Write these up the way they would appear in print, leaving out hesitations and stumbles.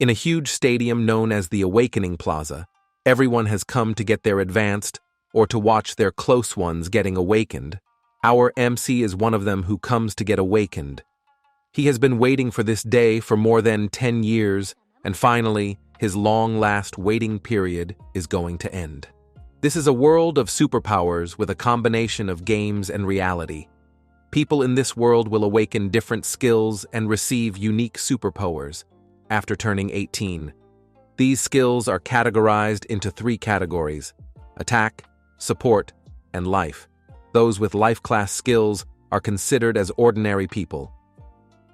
In a huge stadium known as the Awakening Plaza, everyone has come to get their advanced or to watch their close ones getting awakened. Our MC is one of them who comes to get awakened. He has been waiting for this day for more than 10 years, and finally, his long-last waiting period is going to end. This is a world of superpowers with a combination of games and reality. People in this world will awaken different skills and receive unique superpowers after turning 18. These skills are categorized into 3 categories: attack, support, and life. Those with life class skills are considered as ordinary people.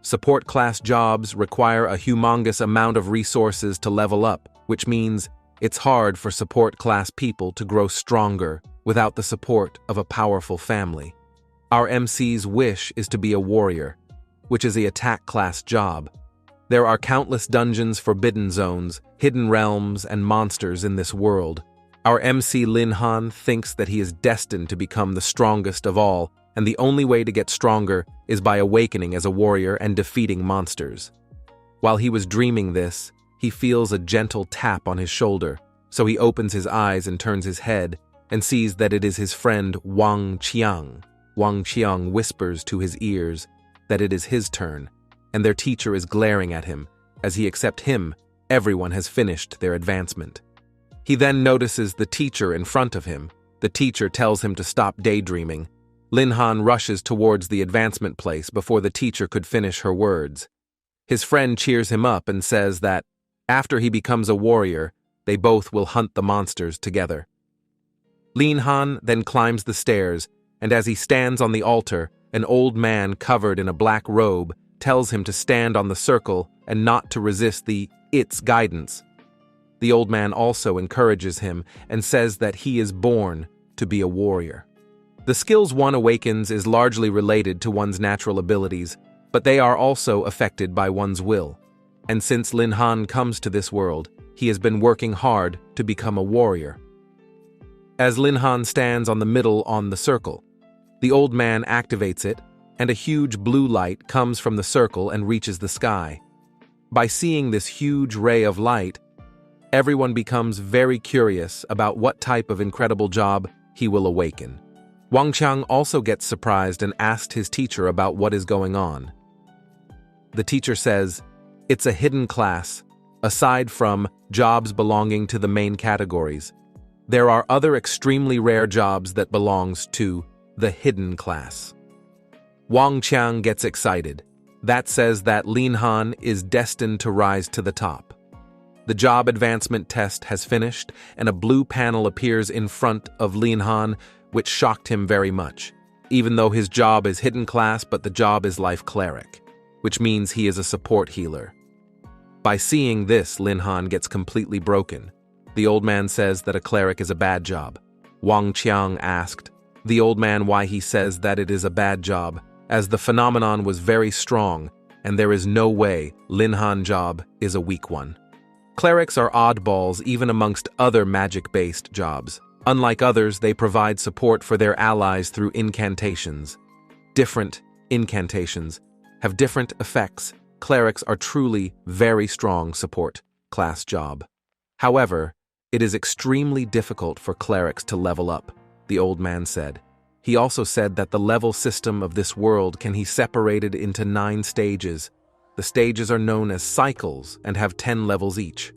Support class jobs require a humongous amount of resources to level up, which means it's hard for support class people to grow stronger without the support of a powerful family. Our MC's wish is to be a warrior, which is the attack class job. There are countless dungeons, forbidden zones, hidden realms, and monsters in this world. Our MC Lin Han thinks that he is destined to become the strongest of all, and the only way to get stronger is by awakening as a warrior and defeating monsters. While he was dreaming this, he feels a gentle tap on his shoulder, so he opens his eyes and turns his head and sees that it is his friend Wang Qiang. Wang Qiang whispers to his ears that it is his turn, and their teacher is glaring at him. As he accepts him, everyone has finished their advancement. He then notices the teacher in front of him. The teacher tells him to stop daydreaming. Lin Han rushes towards the advancement place before the teacher could finish her words. His friend cheers him up and says that, after he becomes a warrior, they both will hunt the monsters together. Lin Han then climbs the stairs, and as he stands on the altar, an old man covered in a black robe tells him to stand on the circle and not to resist its guidance. The old man also encourages him and says that he is born to be a warrior. The skills one awakens is largely related to one's natural abilities, but they are also affected by one's will. And since Lin Han comes to this world, he has been working hard to become a warrior. As Lin Han stands on the middle on the circle, the old man activates it, and a huge blue light comes from the circle and reaches the sky. By seeing this huge ray of light, everyone becomes very curious about what type of incredible job he will awaken. Wang Qiang also gets surprised and asked his teacher about what is going on. The teacher says, it's a hidden class, aside from jobs belonging to the main categories. There are other extremely rare jobs that belongs to the hidden class. Wang Qiang gets excited. That says that Lin Han is destined to rise to the top. The job advancement test has finished, and a blue panel appears in front of Lin Han, which shocked him very much, even though his job is hidden class, but the job is life cleric, which means he is a support healer. By seeing this, Lin Han gets completely broken. The old man says that a cleric is a bad job. Wang Qiang asked the old man why he says that it is a bad job, as the phenomenon was very strong, and there is no way Lin Han job is a weak one. Clerics are oddballs even amongst other magic-based jobs. Unlike others, they provide support for their allies through incantations. Different incantations have different effects. Clerics are truly very strong support class job. However, it is extremely difficult for clerics to level up, the old man said. He also said that the level system of this world can be separated into 9 stages. The stages are known as cycles and have 10 levels each.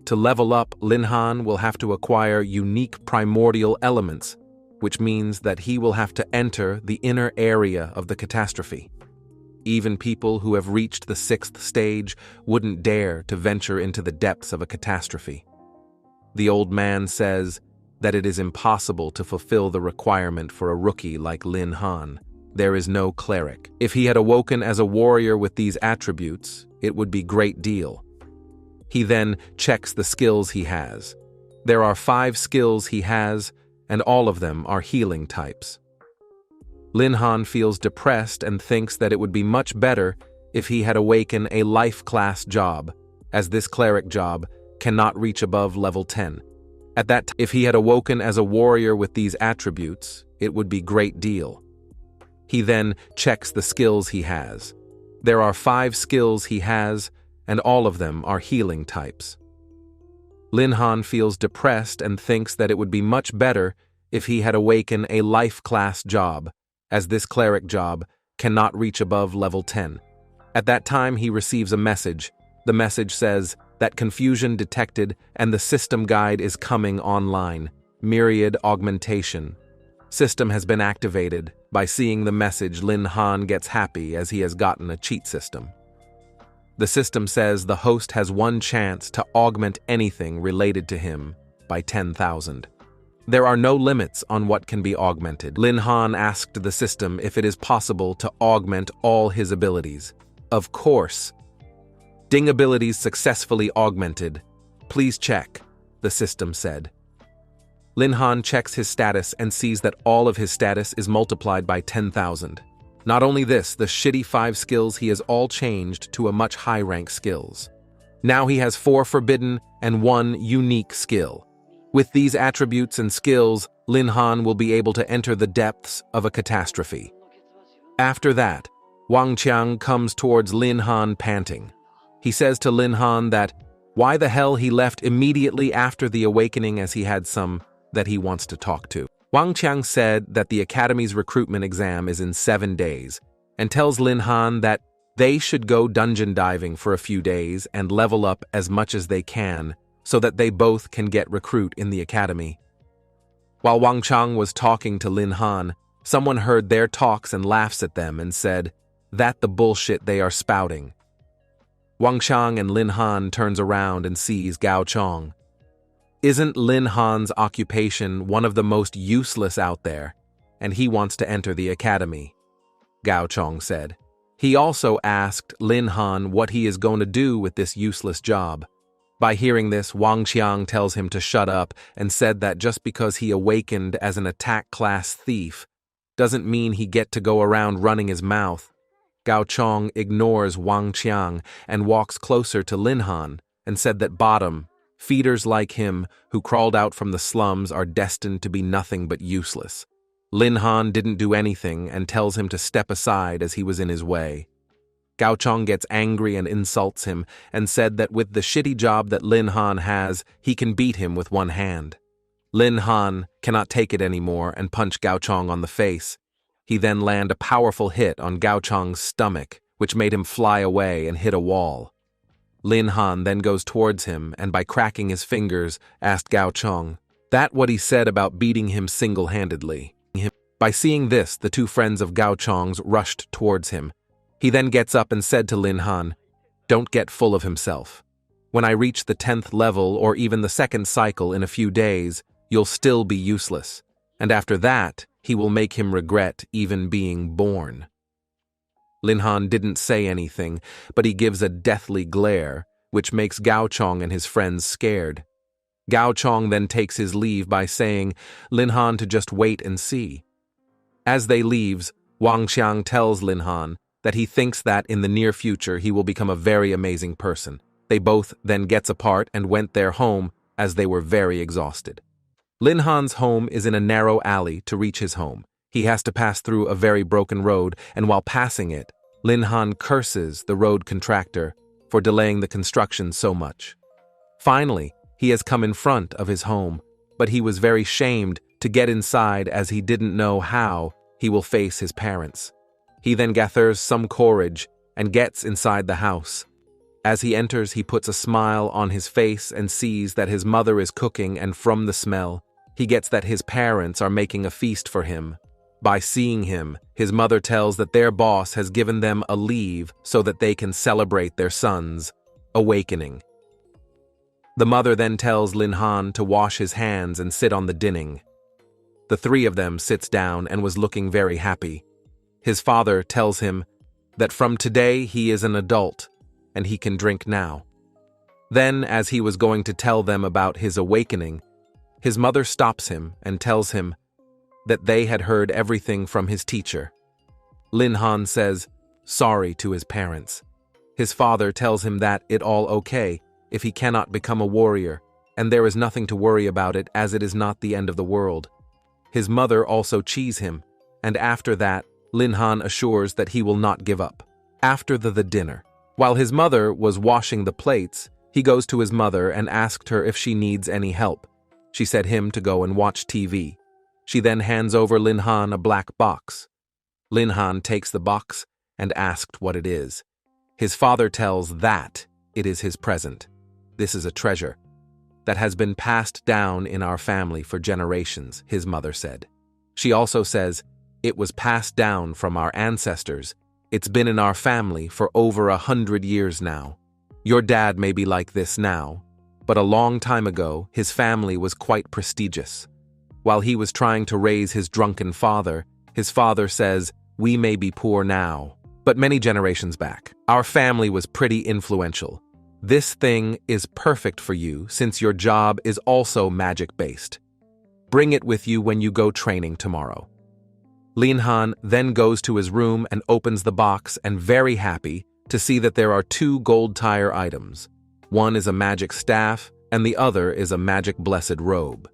To level up, Lin Han will have to acquire unique primordial elements, which means that he will have to enter the inner area of the catastrophe. Even people who have reached the 6th stage wouldn't dare to venture into the depths of a catastrophe. The old man says that it is impossible to fulfill the requirement for a rookie like Lin Han. There is no cleric. If he had awoken as a warrior with these attributes, it would be great deal. He then checks the skills he has. There are 5 skills he has, and all of them are healing types. Lin Han feels depressed and thinks that it would be much better if he had awakened a life class job, as this cleric job cannot reach above level 10. At that time, if he had awoken as a warrior with these attributes, it would be great deal. He then checks the skills he has. There are 5 skills he has, and all of them are healing types. Lin Han feels depressed and thinks that it would be much better if he had awakened a life class job, as this cleric job cannot reach above level 10. At that time, he receives a message. The message says that confusion detected and the system guide is coming online. Myriad augmentation. System has been activated. By seeing the message, Lin Han gets happy as he has gotten a cheat system. The system says the host has one chance to augment anything related to him by 10,000. There are no limits on what can be augmented. Lin Han asked the system if it is possible to augment all his abilities. Of course. Ding abilities successfully augmented. Please check, the system said. Lin Han checks his status and sees that all of his status is multiplied by 10,000. Not only this, the shitty 5 skills he has all changed to a much high-rank skills. Now he has 4 forbidden and 1 unique skill. With these attributes and skills, Lin Han will be able to enter the depths of a catastrophe. After that, Wang Qiang comes towards Lin Han panting. He says to Lin Han that why the hell he left immediately after the awakening, as he had some that he wants to talk to. Wang Qiang said that the Academy's recruitment exam is in 7 days and tells Lin Han that they should go dungeon diving for a few days and level up as much as they can so that they both can get recruit in the Academy. While Wang Qiang was talking to Lin Han, someone heard their talks and laughs at them and said, "That the bullshit they are spouting." Wang Qiang and Lin Han turns around and sees Gao Chong. Isn't Lin Han's occupation one of the most useless out there, and he wants to enter the Academy? Gao Chong said. He also asked Lin Han what he is going to do with this useless job. By hearing this, Wang Qiang tells him to shut up and said that just because he awakened as an attack class thief doesn't mean he get to go around running his mouth. Gao Chong ignores Wang Qiang and walks closer to Lin Han and said that feeders like him who crawled out from the slums are destined to be nothing but useless. Lin Han didn't do anything and tells him to step aside as he was in his way. Gao Chong gets angry and insults him and said that with the shitty job that Lin Han has, he can beat him with one hand. Lin Han cannot take it anymore and punch Gao Chong on the face. He then landed a powerful hit on Gao Chong's stomach, which made him fly away and hit a wall. Lin Han then goes towards him and by cracking his fingers asked Gao Chong that what he said about beating him single-handedly. By seeing this, the two friends of Gao Chong's rushed towards him. He then gets up and said to Lin Han, "Don't get full of himself. When I reach the 10th level or even the 2nd cycle in a few days, you'll still be useless. And after that, he will make him regret even being born." Lin Han didn't say anything, but he gives a deathly glare, which makes Gao Chong and his friends scared. Gao Chong then takes his leave by saying Lin Han to just wait and see. As they leaves, Wang Qiang tells Lin Han that he thinks that in the near future he will become a very amazing person. They both then gets apart and went their home as they were very exhausted. Lin Han's home is in a narrow alley. To reach his home, he has to pass through a very broken road, and while passing it, Lin Han curses the road contractor for delaying the construction so much. Finally, he has come in front of his home, but he was very shamed to get inside as he didn't know how he will face his parents. He then gathers some courage and gets inside the house. As he enters, he puts a smile on his face and sees that his mother is cooking, and from the smell, he gets that his parents are making a feast for him. By seeing him, his mother tells that their boss has given them a leave so that they can celebrate their son's awakening. The mother then tells Lin Han to wash his hands and sit on the dinning. The three of them sits down and was looking very happy. His father tells him that from today he is an adult and he can drink now. Then, as he was going to tell them about his awakening, his mother stops him and tells him that they had heard everything from his teacher. Lin Han says sorry to his parents. His father tells him that it all okay if he cannot become a warrior, and there is nothing to worry about it as it is not the end of the world. His mother also cheese him, and after that, Lin Han assures that he will not give up. After the dinner, While his mother was washing the plates, he goes to his mother and asked her if she needs any help. She said him to go and watch TV. She then hands over Lin Han a black box. Lin Han takes the box and asked what it is. His father tells that it is his present. This is a treasure that has been passed down in our family for generations, his mother said. She also says, it was passed down from our ancestors. It's been in our family for over 100 years now. Your dad may be like this now, but a long time ago, his family was quite prestigious. While he was trying to raise his drunken father, his father says, we may be poor now, but many generations back, our family was pretty influential. This thing is perfect for you since your job is also magic-based. Bring it with you when you go training tomorrow. Lin Han then goes to his room and opens the box and very happy to see that there are 2 gold tire items. One is a magic staff and the other is a magic blessed robe.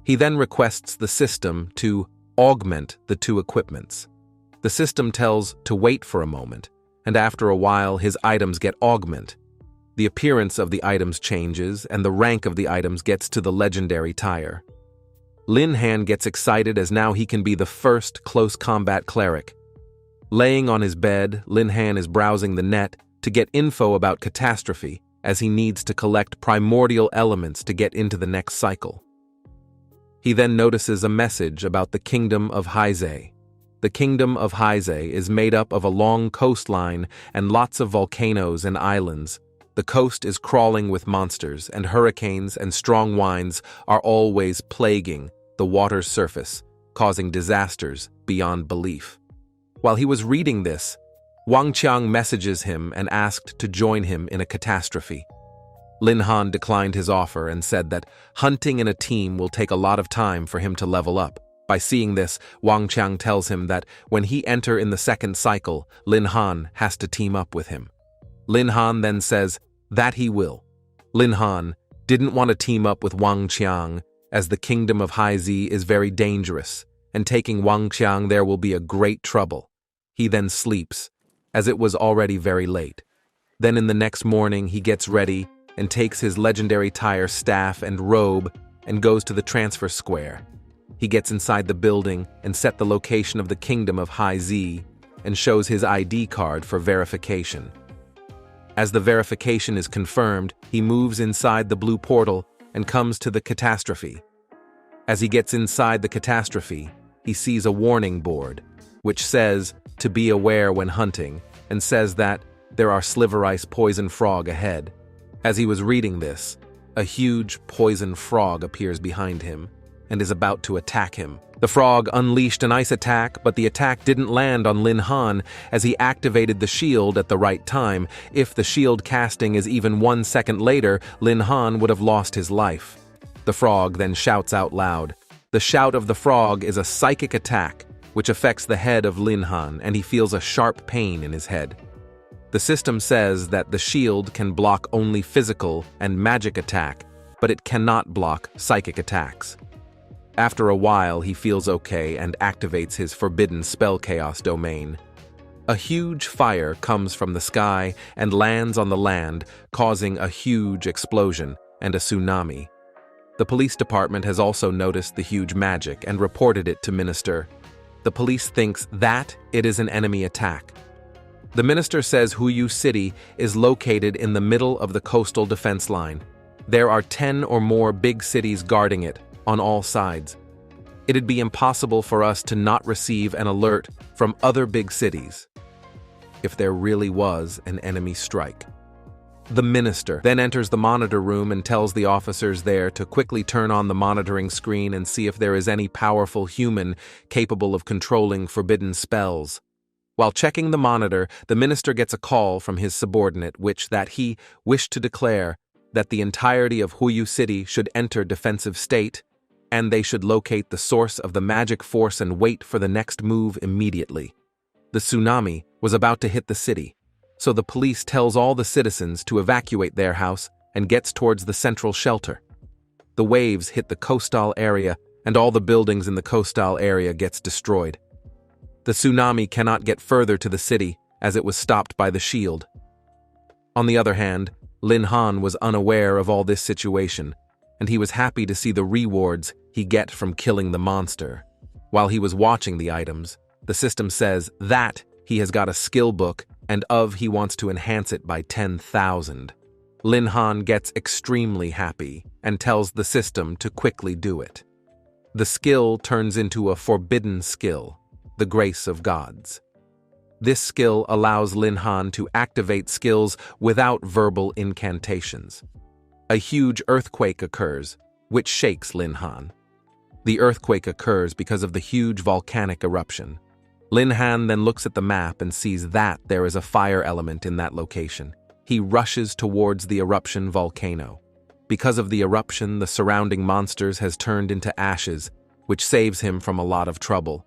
He then requests the system to augment the 2 equipments. The system tells to wait for a moment, and after a while his items get augment. The appearance of the items changes and the rank of the items gets to the legendary tire. Lin Han gets excited as now he can be the first close combat cleric. Laying on his bed, Lin Han is browsing the net to get info about catastrophe as he needs to collect primordial elements to get into the next cycle. He then notices a message about the Kingdom of Heizei. The Kingdom of Heizei is made up of a long coastline and lots of volcanoes and islands. The coast is crawling with monsters, and hurricanes and strong winds are always plaguing the water's surface, causing disasters beyond belief. While he was reading this, Wang Qiang messages him and asked to join him in a catastrophe. Lin Han declined his offer and said that hunting in a team will take a lot of time for him to level up. By seeing this, Wang Qiang tells him that when he enter in the second cycle, Lin Han has to team up with him. Lin Han then says that he will. Lin Han didn't want to team up with Wang Qiang as the Kingdom of Heizei is very dangerous, and taking Wang Qiang there will be a great trouble. He then sleeps, as it was already very late. Then in the next morning he gets ready and takes his legendary tire staff and robe and goes to the transfer square. He gets inside the building and set the location of the Kingdom of Heizei and shows his ID card for verification. As the verification is confirmed, he moves inside the blue portal and comes to the catastrophe. As he gets inside the catastrophe, he sees a warning board, which says to be aware when hunting, and says that there are sliverice poison frog ahead. As he was reading this, a huge poison frog appears behind him and is about to attack him. The frog unleashed an ice attack, but the attack didn't land on Lin Han as he activated the shield at the right time. If the shield casting is even 1 second later, Lin Han would have lost his life. The frog then shouts out loud. The shout of the frog is a psychic attack, which affects the head of Lin Han, and he feels a sharp pain in his head. The system says that the shield can block only physical and magic attack, but it cannot block psychic attacks. After a while, he feels okay and activates his forbidden spell chaos domain. A huge fire comes from the sky and lands on the land, causing a huge explosion and a tsunami. The police department has also noticed the huge magic and reported it to Minister. The police thinks that it is an enemy attack. The minister says Huyu City is located in the middle of the coastal defense line. There are 10 or more big cities guarding it on all sides. It'd be impossible for us to not receive an alert from other big cities if there really was an enemy strike. The minister then enters the monitor room and tells the officers there to quickly turn on the monitoring screen and see if there is any powerful human capable of controlling forbidden spells. While checking the monitor, the minister gets a call from his subordinate that he wished to declare that the entirety of Huyu City should enter defensive state, and they should locate the source of the magic force and wait for the next move immediately. The tsunami was about to hit the city, so the police tells all the citizens to evacuate their house and gets towards the central shelter. The waves hit the coastal area, and all the buildings in the coastal area gets destroyed. The tsunami cannot get further to the city as it was stopped by the shield. On the other hand, Lin Han was unaware of all this situation, and he was happy to see the rewards he get from killing the monster. While he was watching the items, the system says that he has got a skill book and he wants to enhance it by 10,000. Lin Han gets extremely happy and tells the system to quickly do it. The skill turns into a forbidden skill, the Grace of Gods. This skill allows Lin Han to activate skills without verbal incantations. A huge earthquake occurs, which shakes Lin Han. The earthquake occurs because of the huge volcanic eruption. Lin Han then looks at the map and sees that there is a fire element in that location. He rushes towards the eruption volcano. Because of the eruption, the surrounding monsters has turned into ashes, which saves him from a lot of trouble.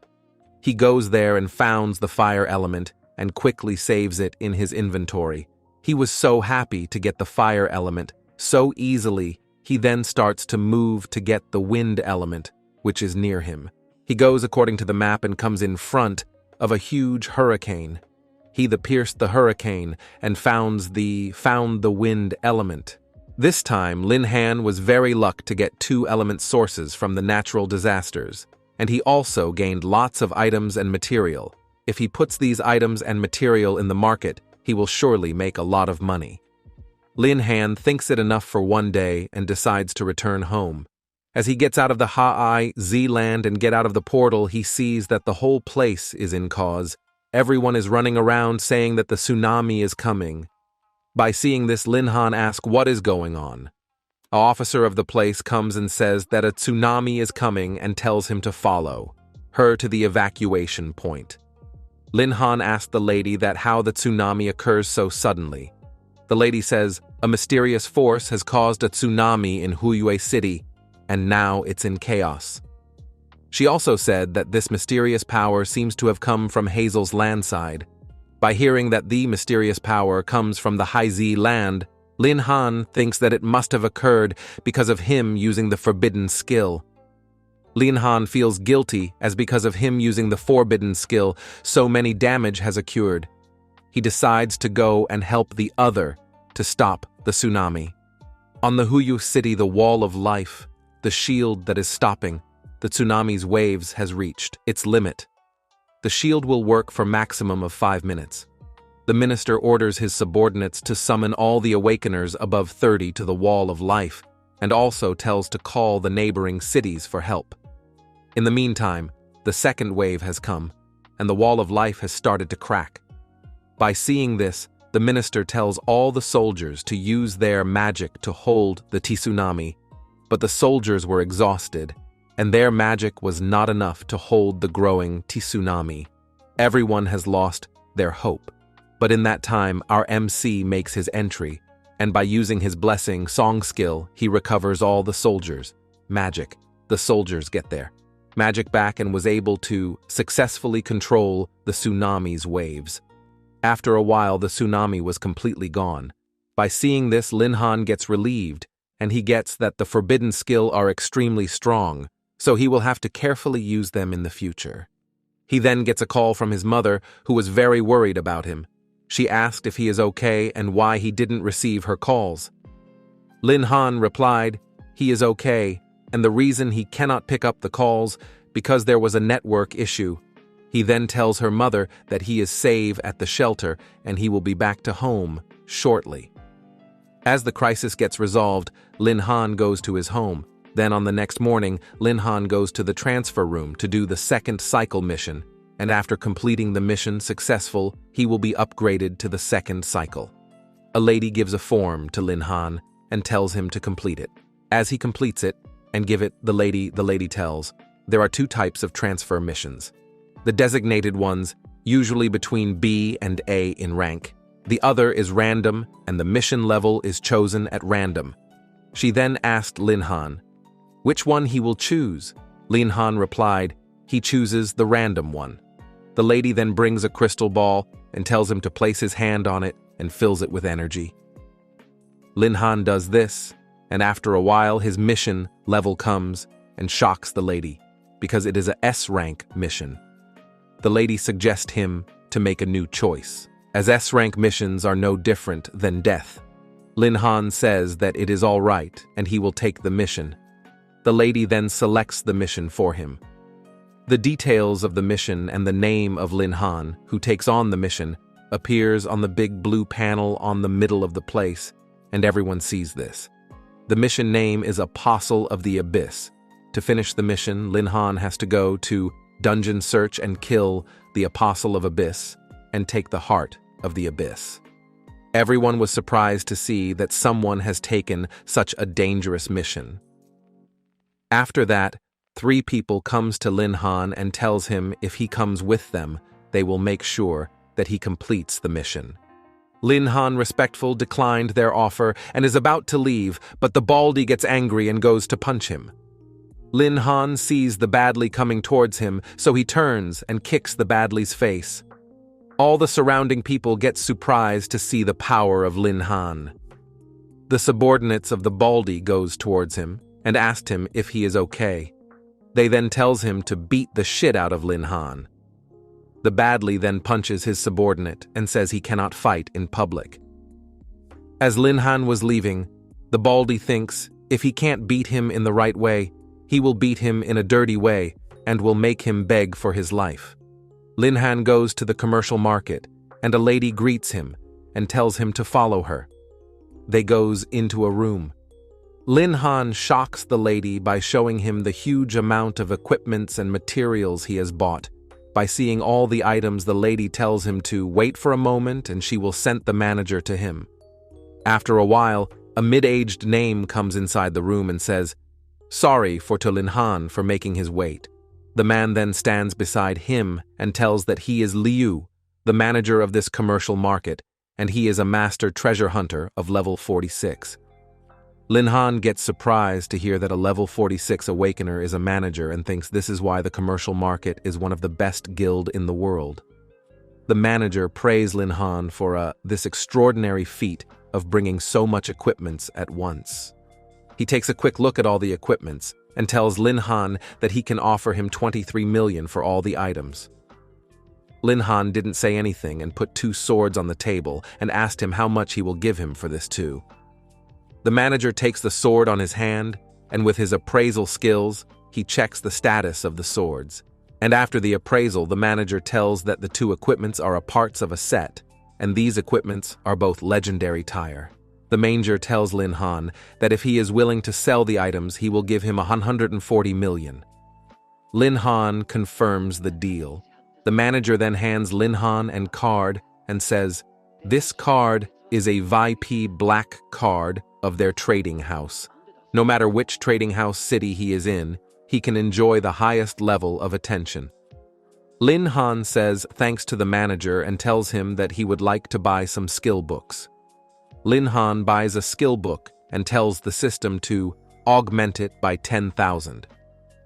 He goes there and founds the fire element and quickly saves it in his inventory. He was so happy to get the fire element so easily, he then starts to move to get the wind element, which is near him. He goes according to the map and comes in front of a huge hurricane. He pierced the hurricane and found the wind element. This time, Lin Han was very lucky to get 2 element sources from the natural disasters, and he also gained lots of items and material. If he puts these items and material in the market, he will surely make a lot of money. Lin Han thinks it enough for one day and decides to return home. As he gets out of the Hai-Z land and get out of the portal, he sees that the whole place is in cause. Everyone is running around saying that the tsunami is coming. By seeing this, Lin Han asks what is going on. An officer of the place comes and says that a tsunami is coming and tells him to follow her to the evacuation point. Lin Han asks the lady that how the tsunami occurs so suddenly. The lady says, a mysterious force has caused a tsunami in Huyue City, and now it's in chaos. She also said that this mysterious power seems to have come from Hazel's landside. By hearing that the mysterious power comes from the Hai-Z land, Lin Han thinks that it must have occurred because of him using the forbidden skill. Lin Han feels guilty as because of him using the forbidden skill, so many damage has occurred. He decides to go and help the other to stop the tsunami. On the Huyue City, the wall of life, the shield that is stopping the tsunami's waves has reached its limit. The shield will work for maximum of 5 minutes. The minister orders his subordinates to summon all the awakeners above 30 to the wall of life, and also tells to call the neighboring cities for help. In the meantime, the second wave has come, and the wall of life has started to crack. By seeing this, the minister tells all the soldiers to use their magic to hold the tsunami, but the soldiers were exhausted, and their magic was not enough to hold the growing tsunami. Everyone has lost their hope. But in that time, our MC makes his entry, and by using his blessing song skill, he recovers all the soldiers' magic. The soldiers get their magic back and was able to successfully control the tsunami's waves. After a while, the tsunami was completely gone. By seeing this, Lin Han gets relieved, and he gets that the forbidden skill are extremely strong, so he will have to carefully use them in the future. He then gets a call from his mother, who was very worried about him. She asked if he is okay and why he didn't receive her calls. Lin Han replied, he is okay, and the reason he cannot pick up the calls because there was a network issue. He then tells her mother that he is safe at the shelter and he will be back to home shortly. As the crisis gets resolved, Lin Han goes to his home. Then on the next morning, Lin Han goes to the transfer room to do the second cycle mission, and after completing the mission successful, he will be upgraded to the second cycle. A lady gives a form to Lin Han and tells him to complete it. As he completes it and give it the lady tells, there are 2 types of transfer missions. The designated ones, usually between B and A in rank. The other is random, and the mission level is chosen at random. She then asked Lin Han which one he will choose. Lin Han replied, he chooses the random one. The lady then brings a crystal ball and tells him to place his hand on it and fills it with energy. Lin Han does this, and after a while his mission level comes and shocks the lady, because it is a S rank mission. The lady suggests him to make a new choice. as S-rank missions are no different than death. Lin Han says that it is all right and he will take the mission. The lady then selects the mission for him. The details of the mission and the name of Lin Han, who takes on the mission, appears on the big blue panel on the middle of the place, and everyone sees this. The mission name is Apostle of the Abyss. To finish the mission, Lin Han has to go to dungeon search and kill the Apostle of Abyss and take the heart of the Abyss. Everyone was surprised to see that someone has taken such a dangerous mission. After that, 3 people comes to Lin Han and tells him if he comes with them, they will make sure that he completes the mission. Lin Han respectful declined their offer and is about to leave, but the baldy gets angry and goes to punch him. Lin Han sees the badly coming towards him, so he turns and kicks the badly's face. All the surrounding people get surprised to see the power of Lin Han. The subordinates of the baldy goes towards him and asked him if he is okay. They then tells him to beat the shit out of Lin Han. The badly then punches his subordinate and says he cannot fight in public. As Lin Han was leaving, the baldy thinks if he can't beat him in the right way, he will beat him in a dirty way and will make him beg for his life. Lin Han goes to the commercial market and a lady greets him and tells him to follow her. They goes into a room. Lin Han shocks the lady by showing him the huge amount of equipments and materials he has bought. By seeing all the items, the lady tells him to wait for a moment and she will send the manager to him. After a while, a mid-aged name comes inside the room and says, "Sorry to Lin Han for making his wait." The man then stands beside him and tells that he is Liu, the manager of this commercial market, and he is a master treasure hunter of level 46. Lin Han gets surprised to hear that a level 46 awakener is a manager and thinks this is why the commercial market is one of the best guild in the world. The manager praised Lin Han for this extraordinary feat of bringing so much equipments at once. He takes a quick look at all the equipments and tells Lin Han that he can offer him 23 million for all the items. Lin Han didn't say anything and put 2 swords on the table and asked him how much he will give him for this too. The manager takes the sword on his hand, and with his appraisal skills, he checks the status of the swords. And after the appraisal, the manager tells that the 2 equipments are a parts of a set, and these equipments are both legendary tire. The manager tells Lin Han that if he is willing to sell the items, he will give him 140 million. Lin Han confirms the deal. The manager then hands Lin Han a card and says, "This card is a VIP black card of their trading house. No matter which trading house city he is in, he can enjoy the highest level of attention." Lin Han says thanks to the manager and tells him that he would like to buy some skill books. Lin Han buys a skill book and tells the system to augment it by 10,000.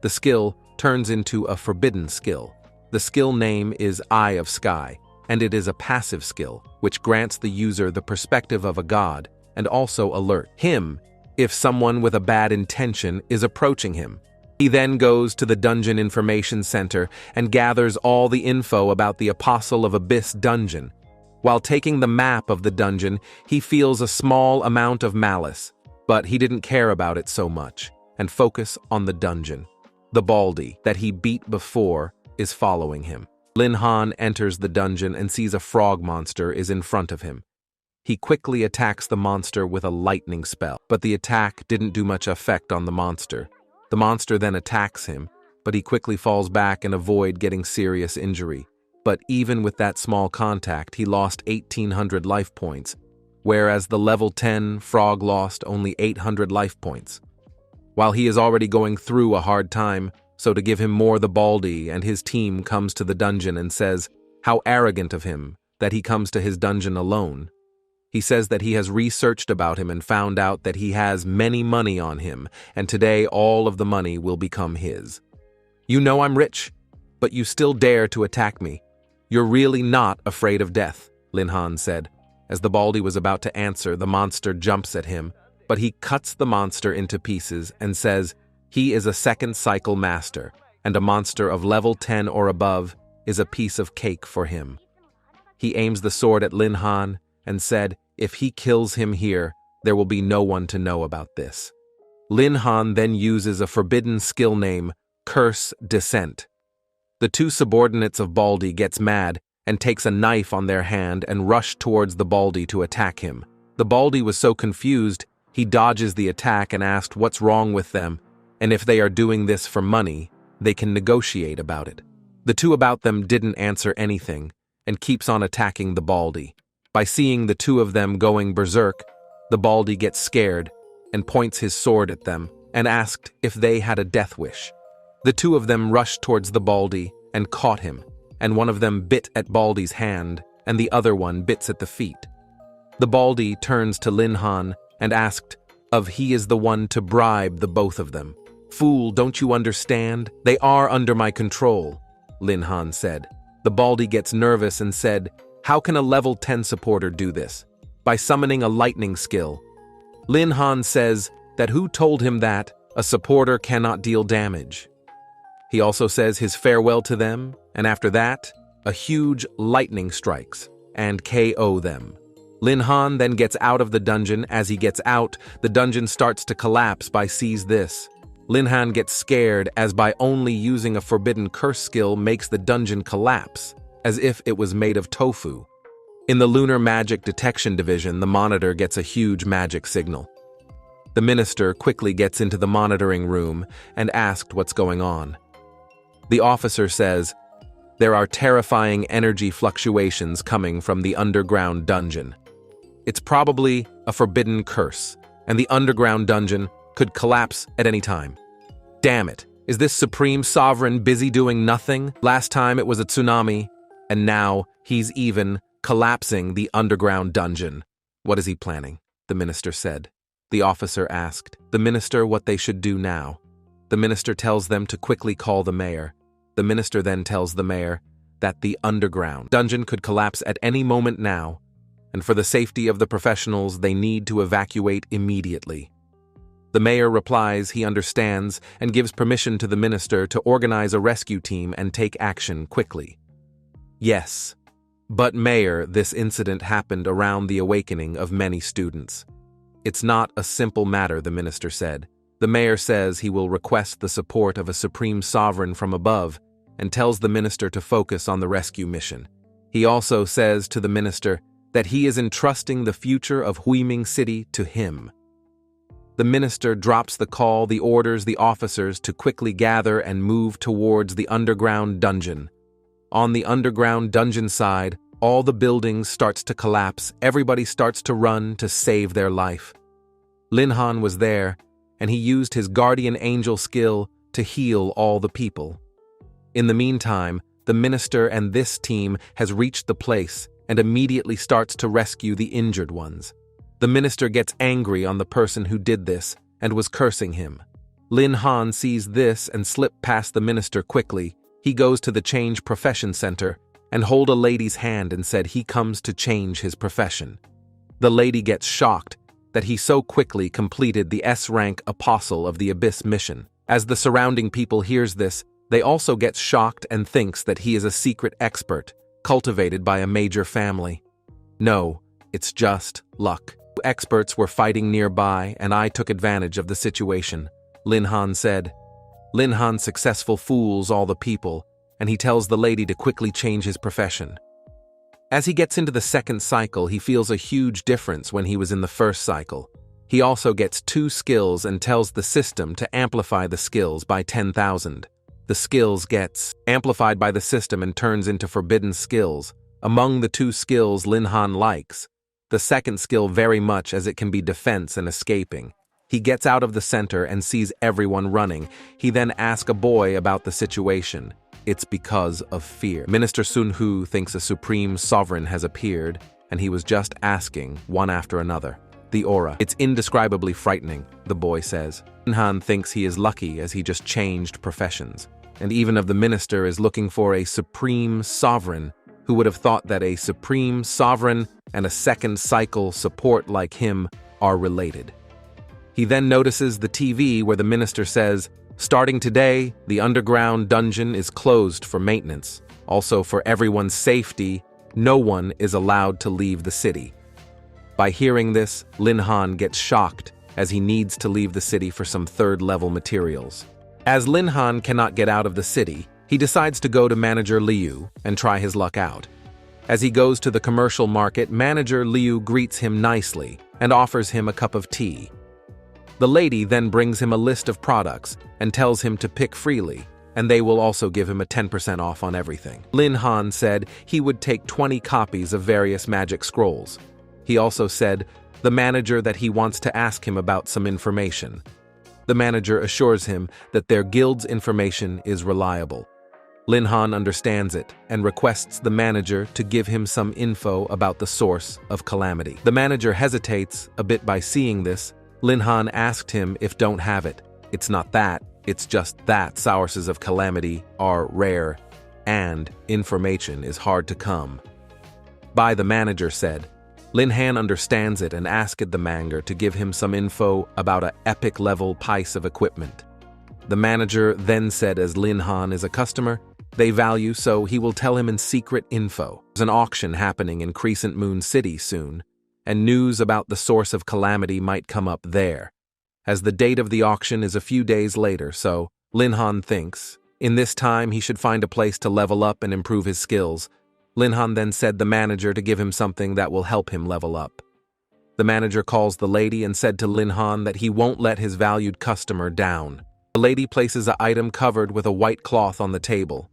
The skill turns into a forbidden skill. The skill name is Eye of Sky, and it is a passive skill, which grants the user the perspective of a god and also alert him if someone with a bad intention is approaching him. He then goes to the Dungeon Information Center and gathers all the info about the Apostle of Abyss dungeon. While taking the map of the dungeon, he feels a small amount of malice, but he didn't care about it so much and focus on the dungeon. The baldy that he beat before is following him. Lin Han enters the dungeon and sees a frog monster is in front of him. He quickly attacks the monster with a lightning spell, but the attack didn't do much effect on the monster. The monster then attacks him, but he quickly falls back and avoids getting serious injury. But even with that small contact, he lost 1,800 life points, whereas the level 10 frog lost only 800 life points. While he is already going through a hard time, so to give him more, the baldy and his team comes to the dungeon and says how arrogant of him that he comes to his dungeon alone. He says that he has researched about him and found out that he has many money on him, and today all of the money will become his. "You know I'm rich, but you still dare to attack me. You're really not afraid of death," Lin Han said. As the baldy was about to answer, the monster jumps at him, but he cuts the monster into pieces and says he is a second cycle master, and a monster of level 10 or above is a piece of cake for him. He aims the sword at Lin Han and said, if he kills him here, there will be no one to know about this. Lin Han then uses a forbidden skill name, Curse Descent. The two subordinates of Baldy gets mad and takes a knife on their hand and rush towards the Baldy to attack him. The Baldy was so confused, he dodges the attack and asked what's wrong with them, and if they are doing this for money, they can negotiate about it. The two about them didn't answer anything and keeps on attacking the Baldy. By seeing the two of them going berserk, the Baldy gets scared and points his sword at them and asked if they had a death wish. The two of them rushed towards the Baldy and caught him, and one of them bit at Baldy's hand and the other one bits at the feet. The Baldy turns to Lin Han and asked if he is the one to bribe the both of them. Fool, don't you understand? They are under my control, Lin Han said. The Baldy gets nervous and said, how can a level 10 supporter do this? By summoning a lightning skill. Lin Han says that who told him that a supporter cannot deal damage. He also says his farewell to them, and after that, a huge lightning strikes and KO them. Lin Han then gets out of the dungeon. As he gets out, the dungeon starts to collapse by sees this. Lin Han gets scared as by only using a forbidden curse skill makes the dungeon collapse, as if it was made of tofu. In the Lunar Magic Detection Division, the monitor gets a huge magic signal. The minister quickly gets into the monitoring room and asked what's going on. The officer says, there are terrifying energy fluctuations coming from the underground dungeon. It's probably a forbidden curse, and the underground dungeon could collapse at any time. Damn it, is this Supreme Sovereign busy doing nothing? Last time it was a tsunami, and now he's even collapsing the underground dungeon. What is he planning? The minister said. The officer asked the minister what they should do now. The minister tells them to quickly call the mayor. The minister then tells the mayor that the underground dungeon could collapse at any moment now, and for the safety of the professionals, they need to evacuate immediately. The mayor replies he understands and gives permission to the minister to organize a rescue team and take action quickly. Yes, but mayor, this incident happened around the awakening of many students. It's not a simple matter, the minister said. The mayor says he will request the support of a supreme sovereign from above and tells the minister to focus on the rescue mission. He also says to the minister that he is entrusting the future of Huiming City to him. The minister drops the call, the orders the officers to quickly gather and move towards the underground dungeon. On the underground dungeon side, all the buildings starts to collapse. Everybody starts to run to save their life. Lin Han was there, and he used his guardian angel skill to heal all the people. In the meantime, the minister and this team has reached the place and immediately starts to rescue the injured ones. The minister gets angry on the person who did this and was cursing him. Lin Han sees this and slips past the minister quickly. He goes to the Change Profession Center and hold a lady's hand and said he comes to change his profession. The lady gets shocked that he so quickly completed the S-rank Apostle of the Abyss mission. As the surrounding people hears this, they also get shocked and thinks that he is a secret expert, cultivated by a major family. No, it's just luck. Experts were fighting nearby and I took advantage of the situation, Lin Han said. Lin Han successful fools all the people, and he tells the lady to quickly change his profession. As he gets into the second cycle, he feels a huge difference when he was in the first cycle. He also gets 2 skills and tells the system to amplify the skills by 10,000. The skills gets amplified by the system and turns into forbidden skills. Among the 2 skills Lin Han likes the second skill very much as it can be defense and escaping. He gets out of the center and sees everyone running. He then asks a boy about the situation. It's because of fear. Minister Sun Hu thinks a supreme sovereign has appeared, and he was just asking one after another. The aura. It's indescribably frightening, the boy says. Lin Han thinks he is lucky as he just changed professions. And even if the minister is looking for a supreme sovereign, who would have thought that a supreme sovereign and a second cycle support like him are related. He then notices the TV where the minister says, starting today, the underground dungeon is closed for maintenance. Also for everyone's safety, No one is allowed to leave the city. By hearing this, Lin Han gets shocked as he needs to leave the city for some third-level materials. As Lin Han cannot get out of the city, he decides to go to Manager Liu and try his luck out. As he goes to the commercial market, Manager Liu greets him nicely and offers him a cup of tea. The lady then brings him a list of products and tells him to pick freely, and they will also give him a 10% off on everything. Lin Han said he would take 20 copies of various magic scrolls. He also said the manager that he wants to ask him about some information. The manager assures him that their guild's information is reliable. Lin Han understands it and requests the manager to give him some info about the source of calamity. The manager hesitates a bit by seeing this. Lin Han asked him if don't have it. It's not that, it's just that sources of calamity are rare and information is hard to come by. The manager said. Lin Han understands it and asked the manager to give him some info about an epic level piece of equipment. The manager then said as Lin Han is a customer, they value, so he will tell him in secret info. There's an auction happening in Crescent Moon City soon, and news about the source of calamity might come up there, as the date of the auction is a few days later, so Lin Han thinks, in this time he should find a place to level up and improve his skills. Lin Han then said the manager to give him something that will help him level up. The manager calls the lady and said to Lin Han that he won't let his valued customer down. The lady places an item covered with a white cloth on the table.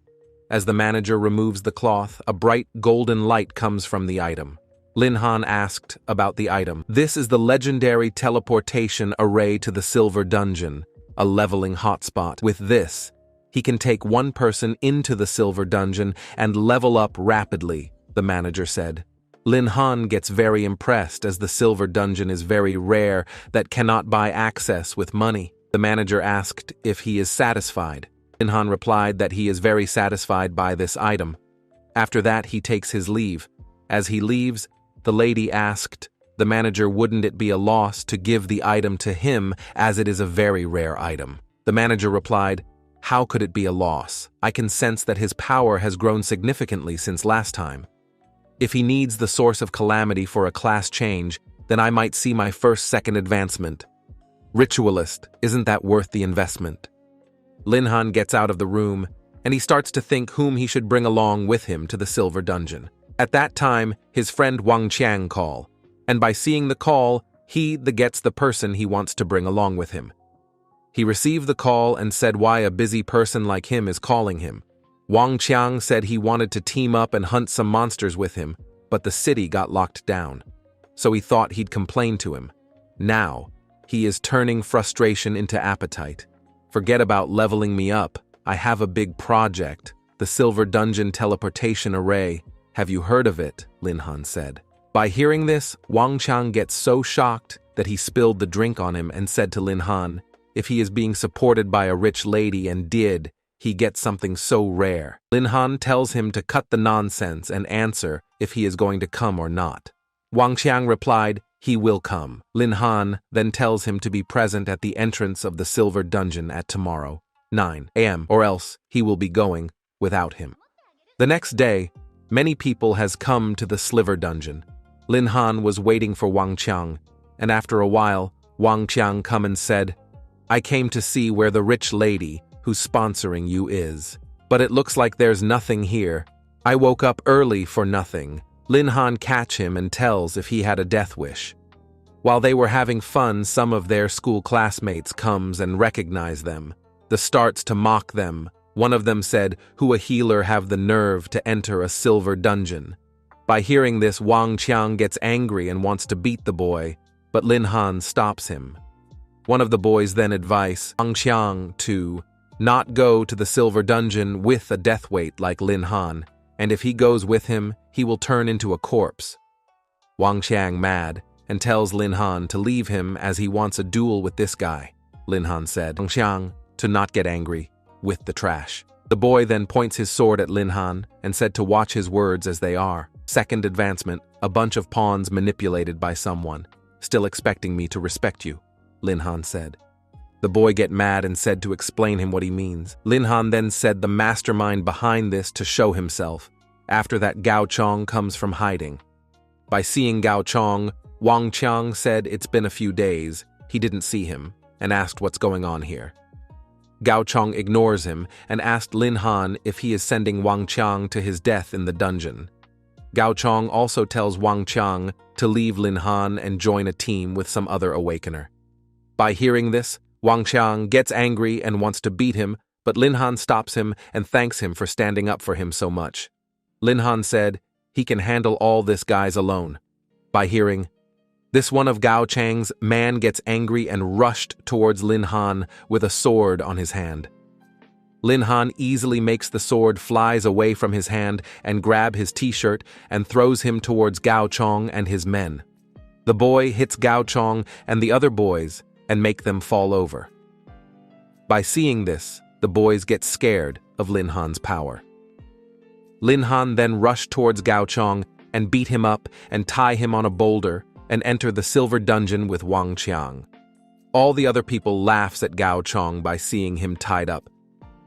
As the manager removes the cloth, a bright golden light comes from the item. Lin Han asked about the item. This is the legendary teleportation array to the Silver Dungeon, a leveling hotspot. With this, he can take one person into the Silver Dungeon and level up rapidly, the manager said. Lin Han gets very impressed as the Silver Dungeon is very rare that cannot buy access with money. The manager asked if he is satisfied. Lin Han replied that he is very satisfied by this item. After that, he takes his leave. As he leaves, the lady asked the manager wouldn't it be a loss to give the item to him as it is a very rare item. The manager replied, how could it be a loss? I can sense that his power has grown significantly since last time. If he needs the source of calamity for a class change, then I might see my second advancement. Ritualist, isn't that worth the investment? Lin Han gets out of the room, and he starts to think whom he should bring along with him to the Silver Dungeon. At that time, his friend Wang Qiang call, and by seeing the call, he gets the person he wants to bring along with him. He received the call and said why a busy person like him is calling him. Wang Qiang said he wanted to team up and hunt some monsters with him, but the city got locked down. So he thought he'd complain to him. Now, he is turning frustration into appetite. Forget about leveling me up. I have a big project, the Silver Dungeon teleportation array. Have you heard of it? Lin Han said. By hearing this, Wang Qiang gets so shocked that he spilled the drink on him and said to Lin Han, if he is being supported by a rich lady and he gets something so rare. Lin Han tells him to cut the nonsense and answer if he is going to come or not. Wang Qiang replied, he will come. Lin Han then tells him to be present at the entrance of the Silver Dungeon at tomorrow, 9 a.m., or else he will be going without him. The next day, many people has come to the Silver Dungeon. Lin Han was waiting for Wang Qiang, and after a while, Wang Qiang come and said, I came to see where the rich lady who's sponsoring you is, but it looks like there's nothing here. I woke up early for nothing. Lin Han catch him and tells if he had a death wish. While they were having fun, some of their school classmates comes and recognize them. The starts to mock them. One of them said, who a healer have the nerve to enter a Silver Dungeon? By hearing this, Wang Qiang gets angry and wants to beat the boy, but Lin Han stops him. One of the boys then advised Wang Qiang to not go to the Silver Dungeon with a death weight like Lin Han, and if he goes with him, he will turn into a corpse. Wang Qiang mad and tells Lin Han to leave him as he wants a duel with this guy. Lin Han said Wang Qiang to not get angry with the trash. The boy then points his sword at Lin Han and said to watch his words as they are. Second advancement, a bunch of pawns manipulated by someone. Still expecting me to respect you, Lin Han said. The boy get mad and said to explain him what he means. Lin Han then said the mastermind behind this to show himself. After that, Gao Chong comes from hiding. By seeing Gao Chong, Wang Qiang said it's been a few days, he didn't see him, and asked what's going on here. Gao Chong ignores him and asked Lin Han if he is sending Wang Qiang to his death in the dungeon. Gao Chong also tells Wang Qiang to leave Lin Han and join a team with some other awakener. By hearing this, Wang Qiang gets angry and wants to beat him, but Lin Han stops him and thanks him for standing up for him so much. Lin Han said he can handle all this guys alone. By hearing this, one of Gao Chang's man gets angry and rushed towards Lin Han with a sword on his hand. Lin Han easily makes the sword flies away from his hand and grab his t-shirt and throws him towards Gao Chong and his men. The boy hits Gao Chong and the other boys and make them fall over. By seeing this, the boys get scared of Lin Han's power. Lin Han then rushed towards Gao Chong and beat him up and tie him on a boulder and enter the silver dungeon with Wang Qiang. All the other people laughs at Gao Chong by seeing him tied up.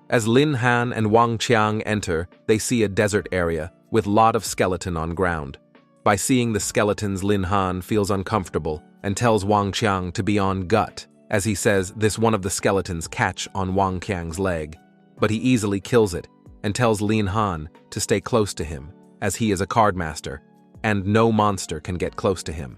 As Lin Han and Wang Qiang enter, they see a desert area with lot of skeleton on ground. By seeing the skeletons, Lin Han feels uncomfortable and tells Wang Qiang to be on gut, as he says this one of the skeletons catch on Wang Qiang's leg. But he easily kills it and tells Lin Han to stay close to him, as he is a card master, and no monster can get close to him.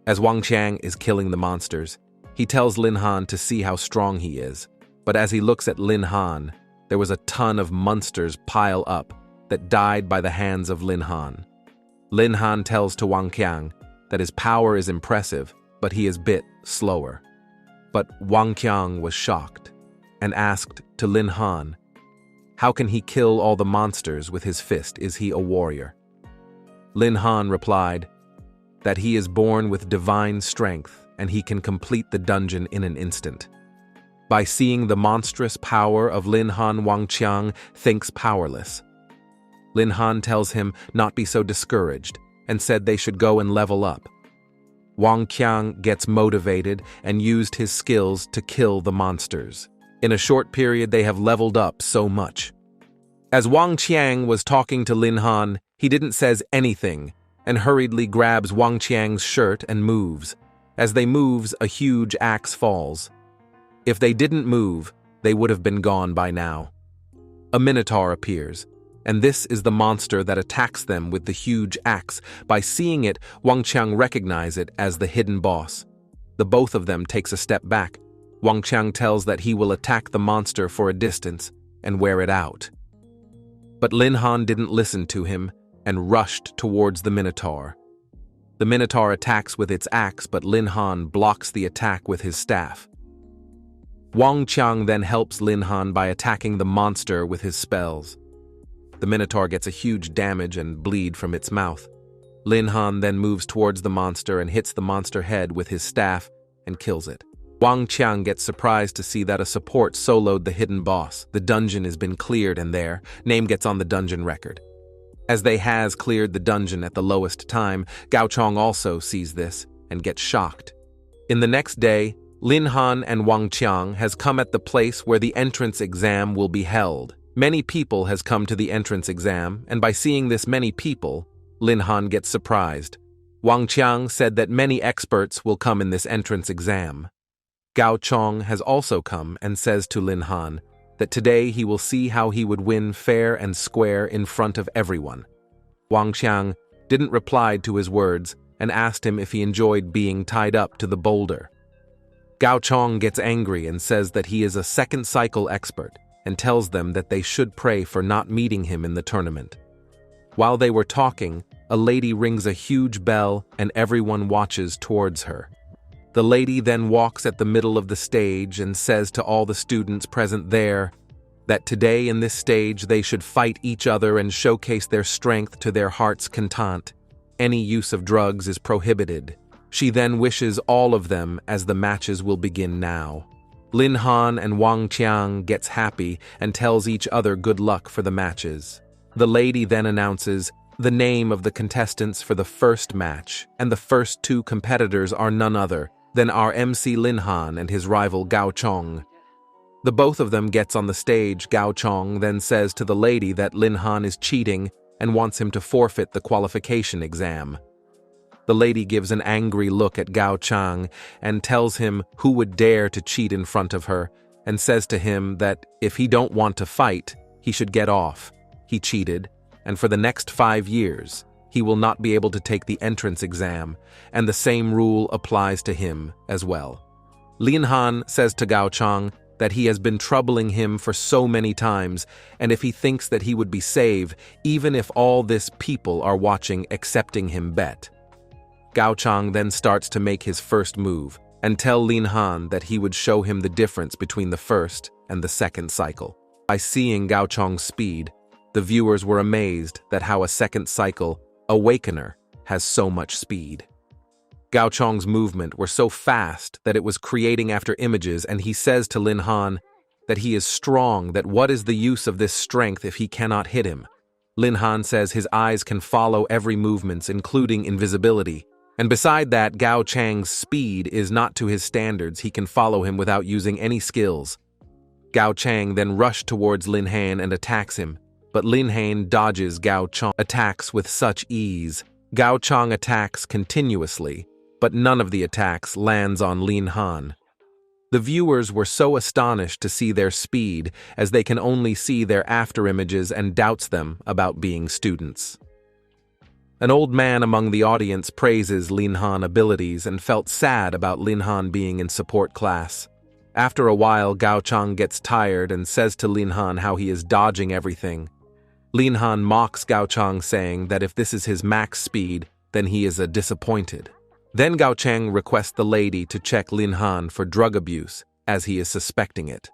As Wang Qiang is killing the monsters, he tells Lin Han to see how strong he is. But as he looks at Lin Han, there was a ton of monsters pile up that died by the hands of Lin Han. Lin Han tells to Wang Qiang that his power is impressive, but he is a bit slower. But Wang Qiang was shocked and asked to Lin Han, how can he kill all the monsters with his fist? Is he a warrior? Lin Han replied that he is born with divine strength and he can complete the dungeon in an instant. By seeing the monstrous power of Lin Han, Wang Qiang thinks powerless. Lin Han tells him not be so discouraged and said they should go and level up. Wang Qiang gets motivated and used his skills to kill the monsters. In a short period, they have leveled up so much. As Wang Qiang was talking to Lin Han, he didn't says anything and hurriedly grabs Wang Qiang's shirt and moves. As they moves, a huge axe falls. If they didn't move, they would have been gone by now. A minotaur appears, and this is the monster that attacks them with the huge axe. By seeing it, Wang Qiang recognizes it as the hidden boss. The both of them takes a step back. Wang Qiang tells that he will attack the monster for a distance and wear it out. But Lin Han didn't listen to him and rushed towards the minotaur. The minotaur attacks with its axe, but Lin Han blocks the attack with his staff. Wang Qiang then helps Lin Han by attacking the monster with his spells. The minotaur gets a huge damage and bleed from its mouth. Lin Han then moves towards the monster and hits the monster head with his staff and kills it. Wang Qiang gets surprised to see that a support soloed the hidden boss. The dungeon has been cleared and their name gets on the dungeon record. As they has cleared the dungeon at the lowest time, Gao Chong also sees this and gets shocked. In the next day, Lin Han and Wang Qiang has come at the place where the entrance exam will be held. Many people has come to the entrance exam, and by seeing this many people, Lin Han gets surprised. Wang Qiang said that many experts will come in this entrance exam. Gao Chong has also come and says to Lin Han that today he will see how he would win fair and square in front of everyone. Wang Qiang didn't reply to his words and asked him if he enjoyed being tied up to the boulder. Gao Chong gets angry and says that he is a second cycle expert and tells them that they should pray for not meeting him in the tournament. While they were talking, a lady rings a huge bell and everyone watches towards her. The lady then walks at the middle of the stage and says to all the students present there that today in this stage they should fight each other and showcase their strength to their heart's content. Any use of drugs is prohibited. She then wishes all of them as the matches will begin now. Lin Han and Wang Qiang gets happy and tells each other good luck for the matches. The lady then announces the name of the contestants for the first match, and the first two competitors are none other than our MC Lin Han and his rival Gao Chong. The both of them gets on the stage. Gao Chong then says to the lady that Lin Han is cheating and wants him to forfeit the qualification exam. The lady gives an angry look at Gao Chang and tells him who would dare to cheat in front of her, and says to him that if he don't want to fight, he should get off. He cheated, and for the next 5 years, he will not be able to take the entrance exam, and the same rule applies to him as well. Lin Han says to Gao Chang that he has been troubling him for so many times, and if he thinks that he would be saved, even if all this people are watching accepting him bet. Gao Chang then starts to make his first move, and tell Lin Han that he would show him the difference between the first and the second cycle. By seeing Gao Chang's speed, the viewers were amazed that how a second cycle, Awakener, has so much speed. Gao Chang's movement were so fast that it was creating after images, and he says to Lin Han that he is strong, that what is the use of this strength if he cannot hit him? Lin Han says his eyes can follow every movements, including invisibility. And beside that, Gao Chang's speed is not to his standards. He can follow him without using any skills. Gao Chang then rushed towards Lin Han and attacks him, but Lin Han dodges Gao Chang's attacks with such ease. Gao Chang attacks continuously, but none of the attacks lands on Lin Han. The viewers were so astonished to see their speed, as they can only see their afterimages, and doubts them about being students. An old man among the audience praises Lin Han abilities and felt sad about Lin Han being in support class. After a while, Gao Chang gets tired and says to Lin Han how he is dodging everything. Lin Han mocks Gao Chang, saying that if this is his max speed, then he is disappointed. Then Gao Chang requests the lady to check Lin Han for drug abuse, as he is suspecting it.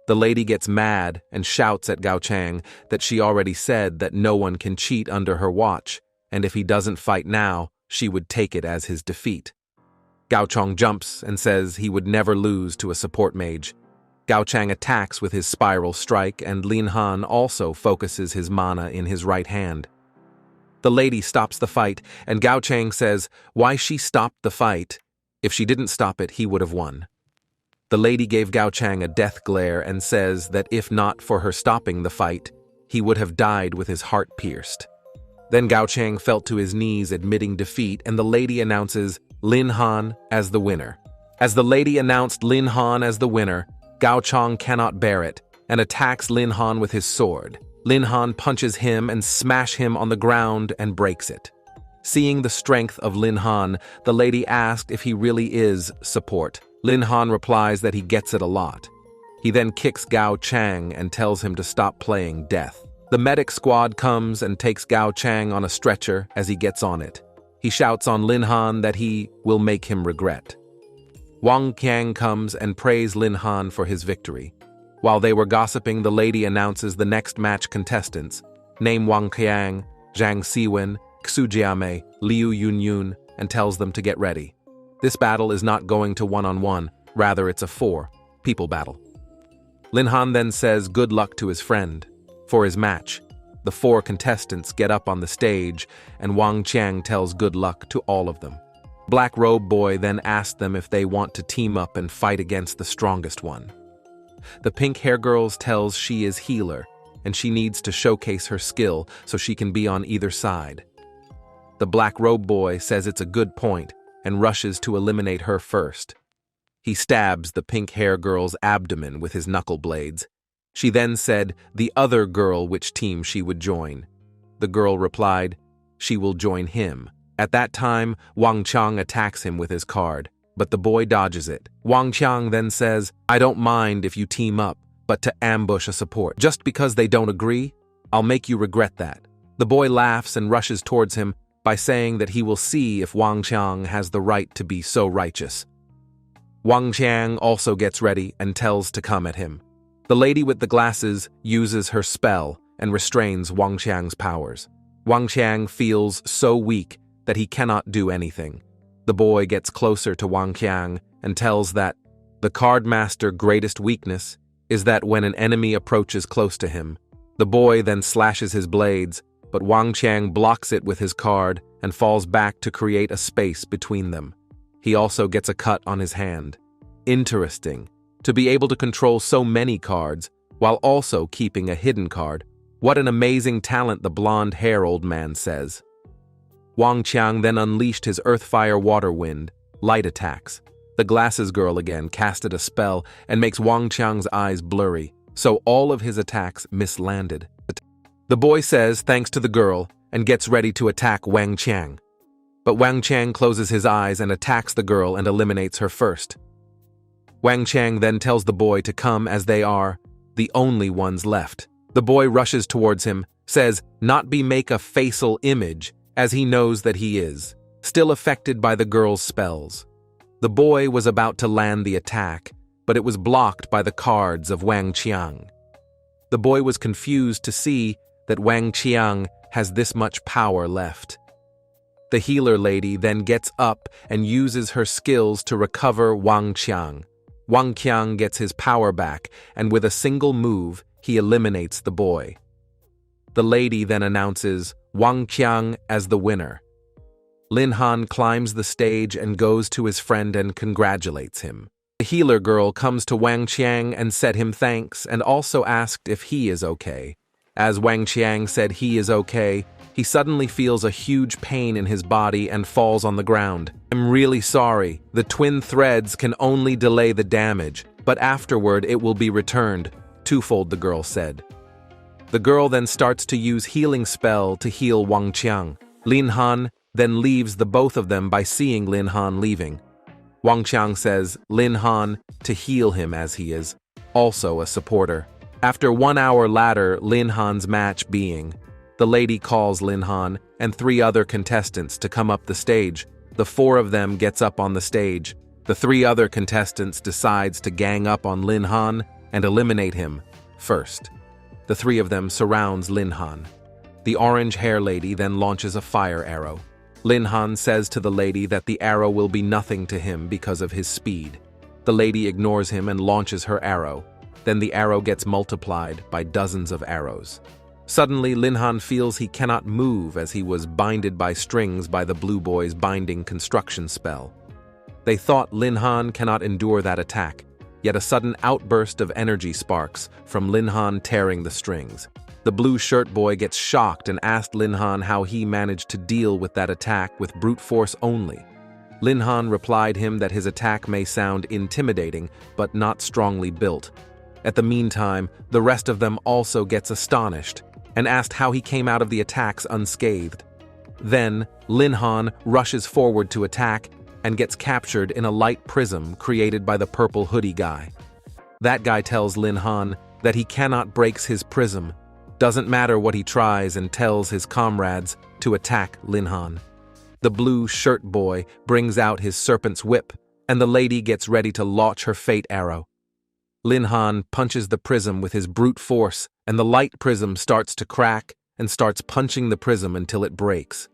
The lady gets mad and shouts at Gao Chang that she already said that no one can cheat under her watch, and if he doesn't fight now, she would take it as his defeat. Gao Chang jumps and says he would never lose to a support mage. Gao Chang attacks with his spiral strike, and Lin Han also focuses his mana in his right hand. The lady stops the fight, and Gao Chang says why she stopped the fight. If she didn't stop it, he would have won. The lady gave Gao Chang a death glare and says that if not for her stopping the fight, he would have died with his heart pierced. Then Gao Chang fell to his knees admitting defeat, and the lady announces Lin Han as the winner. As the lady announced Lin Han as the winner, Gao Chang cannot bear it and attacks Lin Han with his sword. Lin Han punches him and smashes him on the ground and breaks it. Seeing the strength of Lin Han, the lady asked if he really is support. Lin Han replies that he gets it a lot. He then kicks Gao Chang and tells him to stop playing death. The medic squad comes and takes Gao Chang on a stretcher as he gets on it. He shouts on Lin Han that he will make him regret. Wang Qiang comes and praise Lin Han for his victory. While they were gossiping, the lady announces the next match contestants. Name Wang Qiang, Zhang Siwen, Xu Jiame, Liu Yunyun, and tells them to get ready. This battle is not going to one-on-one, rather it's a 4-people battle. Lin Han then says good luck to his friend. For his match, the 4 contestants get up on the stage, and Wang Qiang tells good luck to all of them. Black Robe Boy then asks them if they want to team up and fight against the strongest one. The pink hair girls tells she is healer, and she needs to showcase her skill so she can be on either side. The Black Robe Boy says it's a good point and rushes to eliminate her first. He stabs the pink hair girl's abdomen with his knuckle blades. She then said the other girl which team she would join. The girl replied she will join him. At that time, Wang Qiang attacks him with his card, but the boy dodges it. Wang Qiang then says, I don't mind if you team up, but to ambush a support. Just because they don't agree, I'll make you regret that. The boy laughs and rushes towards him by saying that he will see if Wang Qiang has the right to be so righteous. Wang Qiang also gets ready and tells to come at him. The lady with the glasses uses her spell and restrains Wang Qiang's powers. Wang Qiang feels so weak that he cannot do anything. The boy gets closer to Wang Qiang and tells that the card master's greatest weakness is that when an enemy approaches close to him. The boy then slashes his blades, but Wang Qiang blocks it with his card and falls back to create a space between them. He also gets a cut on his hand. Interesting. To be able to control so many cards while also keeping a hidden card "What an amazing talent," the blonde-haired old man says. Wang Qiang then unleashed his earth-fire water wind, light attacks. The glasses girl again casted a spell and makes Wang Qiang's eyes blurry, so all of his attacks mislanded. The boy says thanks to the girl and gets ready to attack Wang Qiang. But Wang Qiang closes his eyes and attacks the girl and eliminates her first. Wang Qiang then tells the boy to come as they are, the only ones left. The boy rushes towards him, says not be make a facial image, as he knows that he is, still affected by the girl's spells. The boy was about to land the attack, but it was blocked by the cards of Wang Qiang. The boy was confused to see that Wang Qiang has this much power left. The healer lady then gets up and uses her skills to recover Wang Qiang. Wang Qiang gets his power back, and with a single move, he eliminates the boy. The lady then announces Wang Qiang as the winner. Lin Han climbs the stage and goes to his friend and congratulates him. The healer girl comes to Wang Qiang and said him thanks and also asked if he is okay. As Wang Qiang said he is okay, he suddenly feels a huge pain in his body and falls on the ground. "I'm really sorry. The twin threads can only delay the damage, but afterward it will be returned," twofold the girl said. The girl then starts to use healing spell to heal Wang Qiang. Lin Han then leaves the both of them by seeing Lin Han leaving. Wang Qiang says Lin Han to heal him as he is also a supporter. After 1 hour later, Lin Han's match being, the lady calls Lin Han and 3 other contestants to come up the stage. The 4 of them gets up on the stage. The 3 other contestants decides to gang up on Lin Han and eliminate him first. The 3 of them surrounds Lin Han. The orange hair lady then launches a fire arrow. Lin Han says to the lady that the arrow will be nothing to him because of his speed. The lady ignores him and launches her arrow. Then the arrow gets multiplied by dozens of arrows. Suddenly, Lin Han feels he cannot move as he was binded by strings by the blue boy's binding construction spell. They thought Lin Han cannot endure that attack, yet a sudden outburst of energy sparks from Lin Han tearing the strings. The blue shirt boy gets shocked and asked Lin Han how he managed to deal with that attack with brute force only. Lin Han replied him that his attack may sound intimidating, but not strongly built. At the meantime, the rest of them also gets astonished and asked how he came out of the attacks unscathed. Then, Lin Han rushes forward to attack and gets captured in a light prism created by the purple hoodie guy. That guy tells Lin Han that he cannot break his prism, doesn't matter what he tries, and tells his comrades to attack Lin Han. The blue shirt boy brings out his serpent's whip, and the lady gets ready to launch her fate arrow. Lin Han punches the prism with his brute force, and the light prism starts to crack and starts punching the prism until it breaks.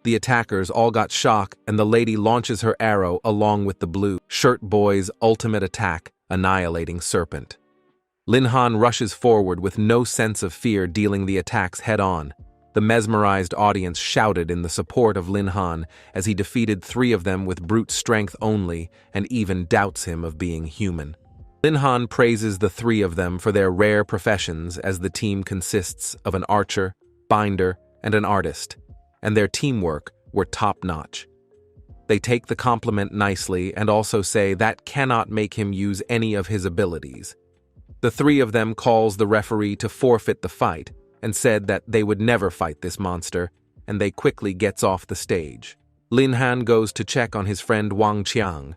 The attackers all got shocked, and the lady launches her arrow along with the blue shirt boy's ultimate attack, annihilating serpent. Lin Han rushes forward with no sense of fear, dealing the attacks head-on. The mesmerized audience shouted in the support of Lin Han as he defeated 3 of them with brute strength only and even doubts him of being human. Lin Han praises the 3 of them for their rare professions, as the team consists of an archer, binder, and an artist, and their teamwork were top-notch. They take the compliment nicely and also say that cannot make him use any of his abilities. The 3 of them calls the referee to forfeit the fight and said that they would never fight this monster, and they quickly gets off the stage. Lin Han goes to check on his friend Wang Qiang.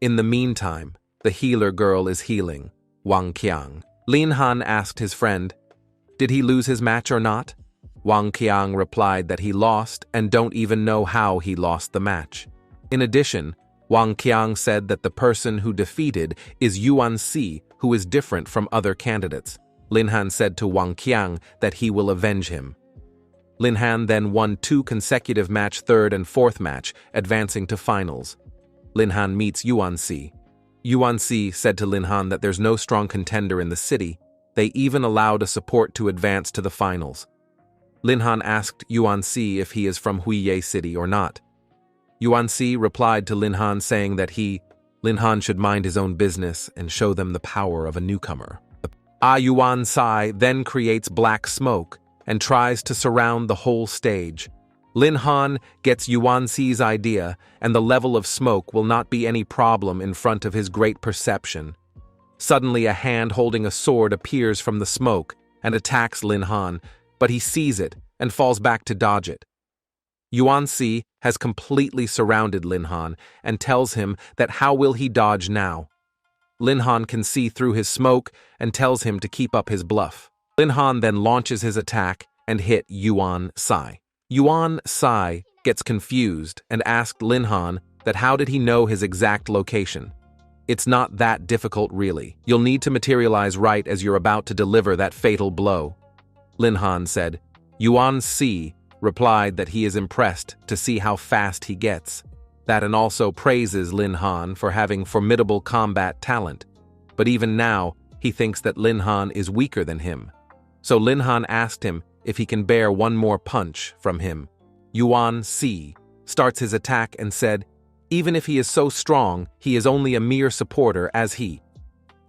In the meantime, the healer girl is healing Wang Qiang. Lin Han asked his friend, did he lose his match or not? Wang Qiang replied that he lost and don't even know how he lost the match. In addition, Wang Qiang said that the person who defeated is Yuan Si, who is different from other candidates. Lin Han said to Wang Qiang that he will avenge him. Lin Han then won 2 consecutive match, 3rd and 4th match, advancing to finals. Lin Han meets Yuan Si. Yuan Si said to Lin Han that there's no strong contender in the city. They even allowed a support to advance to the finals. Lin Han asked Yuan Si if he is from Huiye City or not. Yuan Si replied to Lin Han saying that Lin Han should mind his own business and show them the power of a newcomer. Yuan Sai then creates black smoke and tries to surround the whole stage. Lin Han gets Yuan Si's idea, and the level of smoke will not be any problem in front of his great perception. Suddenly, a hand holding a sword appears from the smoke and attacks Lin Han, but he sees it and falls back to dodge it. Yuan Si has completely surrounded Lin Han and tells him that how will he dodge now. Lin Han can see through his smoke and tells him to keep up his bluff. Lin Han then launches his attack and hit Yuan Sai. Yuan Sai gets confused and asked Lin Han that how did he know his exact location. It's not that difficult really. You'll need to materialize right as you're about to deliver that fatal blow. Lin Han said. Yuan Si replied that he is impressed to see how fast he gets. That and also praises Lin Han for having formidable combat talent. But even now, he thinks that Lin Han is weaker than him. So Lin Han asked him if he can bear one more punch from him. Yuan Si starts his attack and said, even if he is so strong, he is only a mere supporter as he.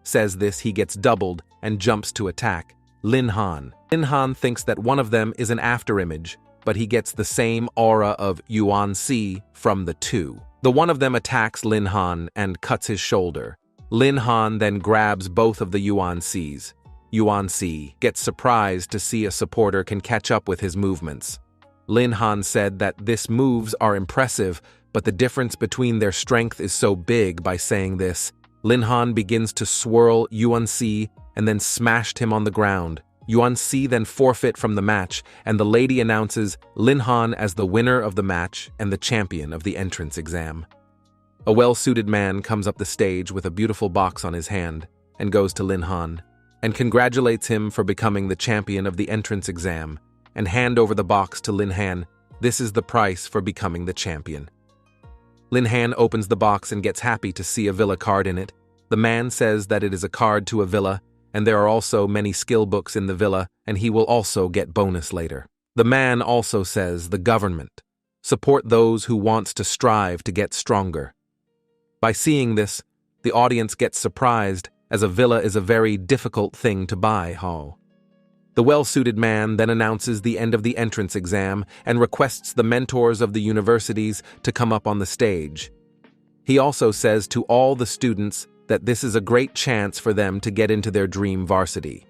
Says this, he gets doubled and jumps to attack Lin Han. Lin Han thinks that one of them is an afterimage, but he gets the same aura of Yuan Si from the two. The one of them attacks Lin Han and cuts his shoulder. Lin Han then grabs both of the Yuan Sis. Yuan Si gets surprised to see a supporter can catch up with his movements. Lin Han said that these moves are impressive, but the difference between their strength is so big. By saying this, Lin Han begins to swirl Yuan Si and then smashed him on the ground. Yuan Si then forfeit from the match, and the lady announces Lin Han as the winner of the match and the champion of the entrance exam. A well-suited man comes up the stage with a beautiful box on his hand and goes to Lin Han and congratulates him for becoming the champion of the entrance exam and hand over the box to Lin Han. This is the price for becoming the champion. Lin Han opens the box and gets happy to see a villa card in it. The man says that it is a card to a villa, and there are also many skill books in the villa, and he will also get bonus later. The man also says the government support those who wants to strive to get stronger. By seeing this, the audience gets surprised, as a villa is a very difficult thing to buy. The well-suited man then announces the end of the entrance exam and requests the mentors of the universities to come up on the stage. He also says to all the students that this is a great chance for them to get into their dream varsity.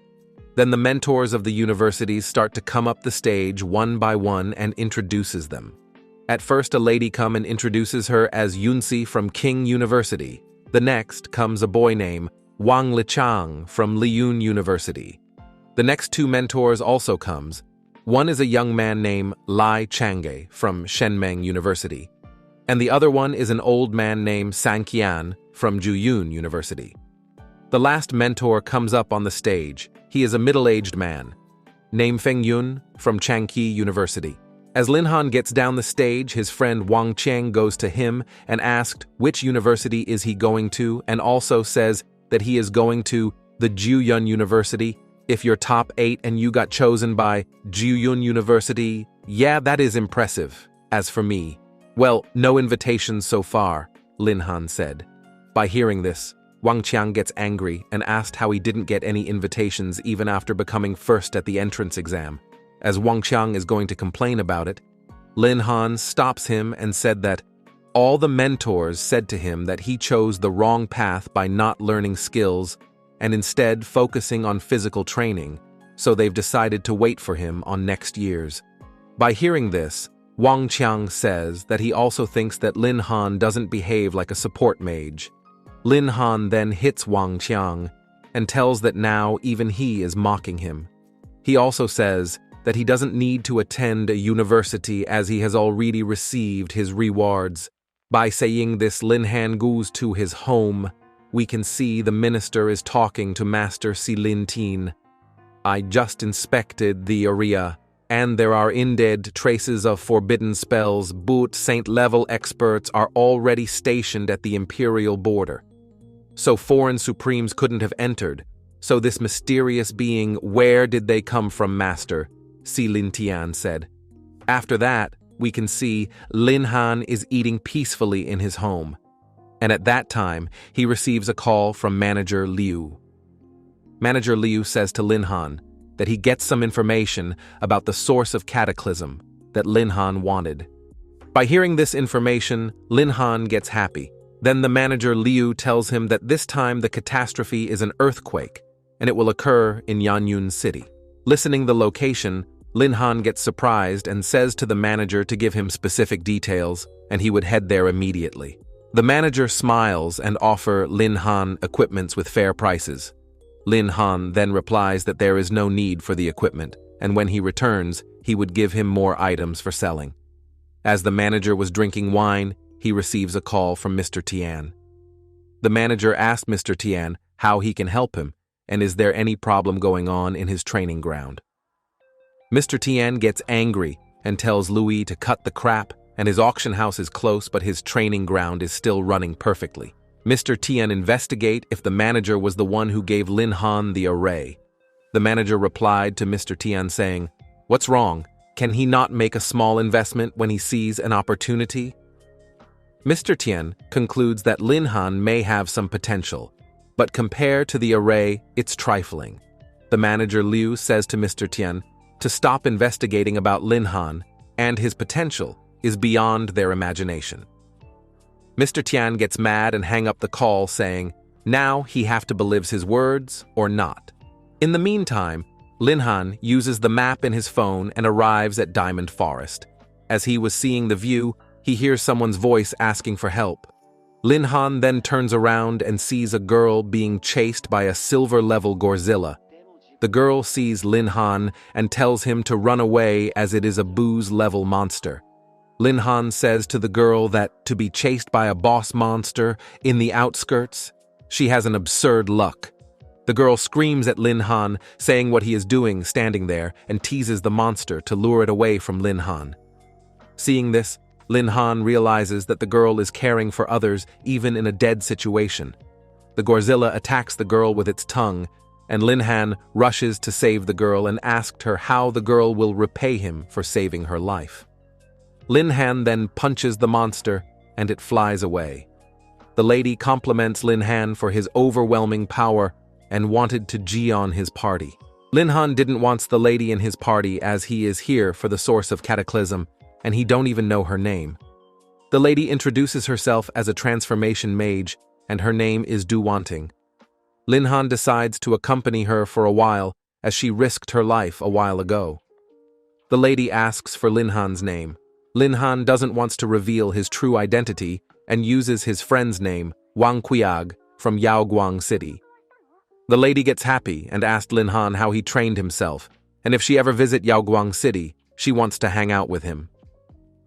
Then the mentors of the universities start to come up the stage one by one and introduces them. At first, a lady comes and introduces her as Yunsi from King University. The next comes a boy named Wang Lichang from Liyun University. The next two mentors also comes. One is a young man named Lai Changge from Shenmeng University, and the other one is an old man named Sang Qian from Juyun University. The last mentor comes up on the stage. He is a middle-aged man, named Feng Yun from Changqi University. As Lin Han gets down the stage, his friend Wang Cheng goes to him and asked which university is he going to, and also says that he is going to the Juyun University. If you're top 8 and you got chosen by Juyun University, yeah, that is impressive. As for me, well, no invitations so far, Lin Han said. By hearing this, Wang Qiang gets angry and asked how he didn't get any invitations even after becoming first at the entrance exam. As Wang Qiang is going to complain about it, Lin Han stops him and said that all the mentors said to him that he chose the wrong path by not learning skills and instead focusing on physical training, so they've decided to wait for him on next year's. By hearing this, Wang Qiang says that he also thinks that Lin Han doesn't behave like a support mage. Lin Han then hits Wang Qiang and tells that now even he is mocking him. He also says that he doesn't need to attend a university as he has already received his rewards. By saying this, Lin Han goes to his home. We can see the minister is talking to Master Si Lin Tin. I just inspected the area, and there are indeed traces of forbidden spells, but saint-level experts are already stationed at the imperial border. So foreign supremes couldn't have entered. So this mysterious being, where did they come from, Master? Si Lin Tian said. After that, we can see Lin Han is eating peacefully in his home. And at that time, he receives a call from manager Liu. Manager Liu says to Lin Han that he gets some information about the source of cataclysm that Lin Han wanted. By hearing this information, Lin Han gets happy. Then the manager Liu tells him that this time the catastrophe is an earthquake, and it will occur in Yanyun City. Listening the location, Lin Han gets surprised and says to the manager to give him specific details, and he would head there immediately. The manager smiles and offers Lin Han equipments with fair prices. Lin Han then replies that there is no need for the equipment, and when he returns, he would give him more items for selling. As the manager was drinking wine, he receives a call from Mr. Tian. The manager asked Mr. Tian how he can help him, and is there any problem going on in his training ground. Mr. Tian gets angry and tells Louis to cut the crap, and his auction house is close but his training ground is still running perfectly. Mr. Tian investigates if the manager was the one who gave Lin Han the array. The manager replied to Mr. Tian saying, "What's wrong? Can he not make a small investment when he sees an opportunity?" Mr. Tian concludes that Lin Han may have some potential, but compared to the array, it's trifling. The manager Liu says to Mr. Tian to stop investigating about Lin Han, and his potential is beyond their imagination. Mr. Tian gets mad and hang up the call saying, now he have to believe his words or not. In the meantime, Lin Han uses the map in his phone and arrives at Diamond Forest. As he was seeing the view, he hears someone's voice asking for help. Lin Han then turns around and sees a girl being chased by a silver-level Godzilla. The girl sees Lin Han and tells him to run away as it is a booze-level monster. Lin Han says to the girl that to be chased by a boss monster in the outskirts, she has an absurd luck. The girl screams at Lin Han, saying what he is doing standing there, and teases the monster to lure it away from Lin Han. Seeing this, Lin Han realizes that the girl is caring for others even in a dead situation. The Godzilla attacks the girl with its tongue, and Lin Han rushes to save the girl and asked her how the girl will repay him for saving her life. Lin Han then punches the monster, and it flies away. The lady compliments Lin Han for his overwhelming power and wanted to G on his party. Lin Han didn't want the lady in his party as he is here for the source of cataclysm, and he don't even know her name. The lady introduces herself as a transformation mage, and her name is Du Wanting. Lin Han decides to accompany her for a while, as she risked her life a while ago. The lady asks for Lin Han's name. Lin Han doesn't want to reveal his true identity and uses his friend's name, Wang Qiag, from Yaoguang City. The lady gets happy and asked Lin Han how he trained himself, and if she ever visit Yaoguang City, she wants to hang out with him.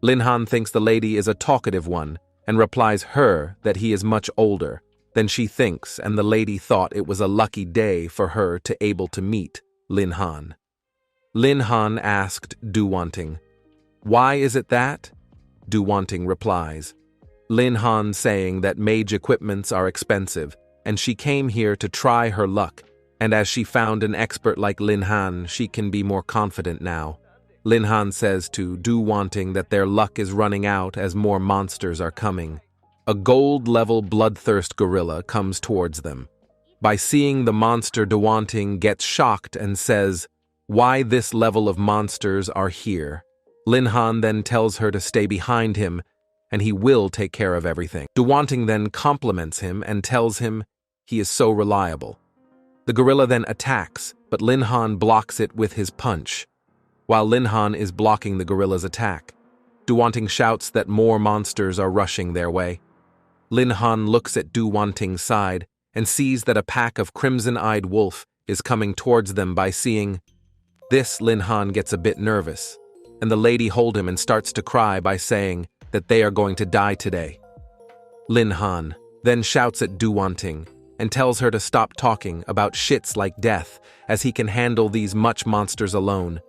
Lin Han thinks the lady is a talkative one and replies her that he is much older than she thinks, and the lady thought it was a lucky day for her to able to meet Lin Han. Lin Han asked Du Wanting, "Why is it that?" Du Wanting replies, Lin Han saying that mage equipments are expensive, and she came here to try her luck, and as she found an expert like Lin Han, she can be more confident now. Lin Han says to Du Wanting that their luck is running out as more monsters are coming. A gold-level bloodthirst gorilla comes towards them. By seeing the monster, Du Wanting gets shocked and says, "Why this level of monsters are here?" Lin Han then tells her to stay behind him, and he will take care of everything. Du Wanting then compliments him and tells him he is so reliable. The gorilla then attacks, but Lin Han blocks it with his punch. While Lin Han is blocking the gorilla's attack, Du Wanting shouts that more monsters are rushing their way. Lin Han looks at Du Wanting's side and sees that a pack of crimson-eyed wolf is coming towards them. By seeing this, Lin Han gets a bit nervous, and the lady holds him and starts to cry by saying that they are going to die today. Lin Han then shouts at Du Wanting and tells her to stop talking about shits like death, as he can handle these much monsters alone.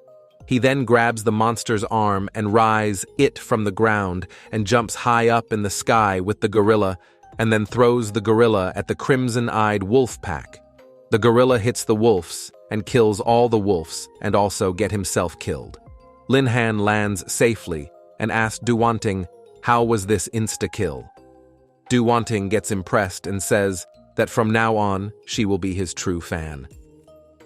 He then grabs the monster's arm and rises it from the ground and jumps high up in the sky with the gorilla, and then throws the gorilla at the crimson-eyed wolf pack. The gorilla hits the wolves and kills all the wolves and also get himself killed. Lin Han lands safely and asks Du Wanting how was this insta-kill. Du Wanting gets impressed and says that from now on she will be his true fan.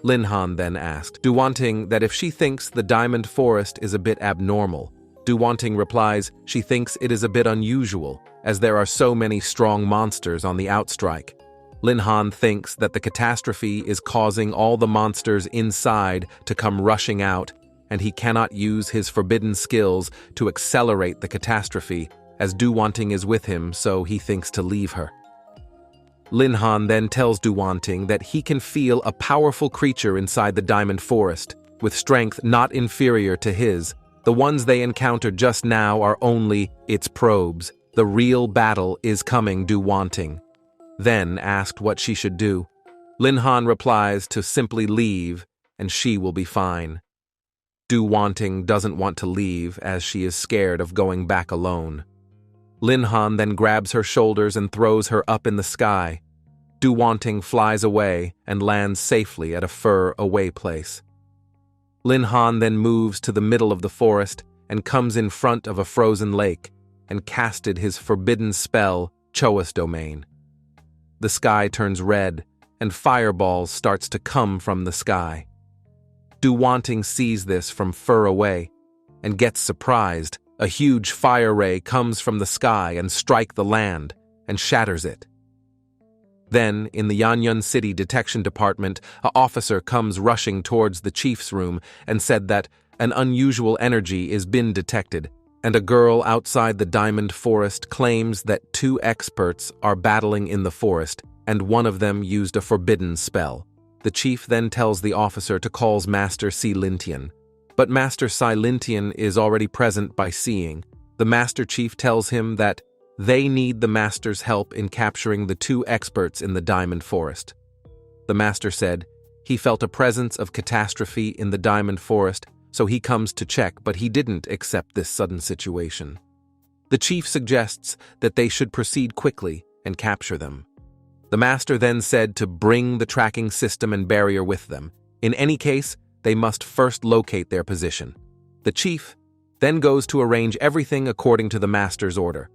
Lin Han then asked Du Wanting that if she thinks the diamond forest is a bit abnormal. Du Wanting replies she thinks it is a bit unusual, as there are so many strong monsters on the outstrike. Lin Han thinks that the catastrophe is causing all the monsters inside to come rushing out, and he cannot use his forbidden skills to accelerate the catastrophe, as Du Wanting is with him, so he thinks to leave her. Lin Han then tells Du Wanting that he can feel a powerful creature inside the diamond forest, with strength not inferior to his. The ones they encountered just now are only its probes. The real battle is coming, Du Wanting. Then asked what she should do. Lin Han replies to simply leave, and she will be fine. Du Wanting doesn't want to leave, as she is scared of going back alone. Lin Han then grabs her shoulders and throws her up in the sky. Du Wanting flies away and lands safely at a far-away place. Lin Han then moves to the middle of the forest and comes in front of a frozen lake and casted his forbidden spell, Choa's Domain. The sky turns red, and fireballs starts to come from the sky. Du Wanting sees this from far away and gets surprised. A huge fire ray comes from the sky and strikes the land and shatters it. Then, in the Yanyan City Detection Department, an officer comes rushing towards the chief's room and said that an unusual energy is been detected, and a girl outside the diamond forest claims that 2 experts are battling in the forest, and one of them used a forbidden spell. The chief then tells the officer to call Master Silintian. But Master Silintian is already present by seeing. The Master Chief tells him that they need the Master's help in capturing the 2 experts in the Diamond Forest. The Master said he felt a presence of catastrophe in the Diamond Forest, so he comes to check, but he didn't accept this sudden situation. The Chief suggests that they should proceed quickly and capture them. The Master then said to bring the tracking system and barrier with them. In any case, they must first locate their position. The chief then goes to arrange everything according to the Master's order.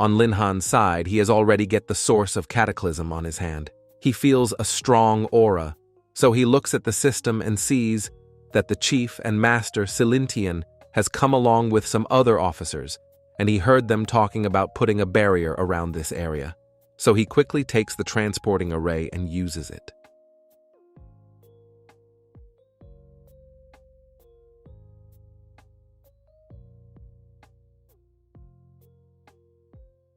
On Lin Han's side, he has already get the source of cataclysm on his hand. He feels a strong aura, so he looks at the system and sees that the chief and Master Silintian has come along with some other officers, and he heard them talking about putting a barrier around this area. So he quickly takes the transporting array and uses it.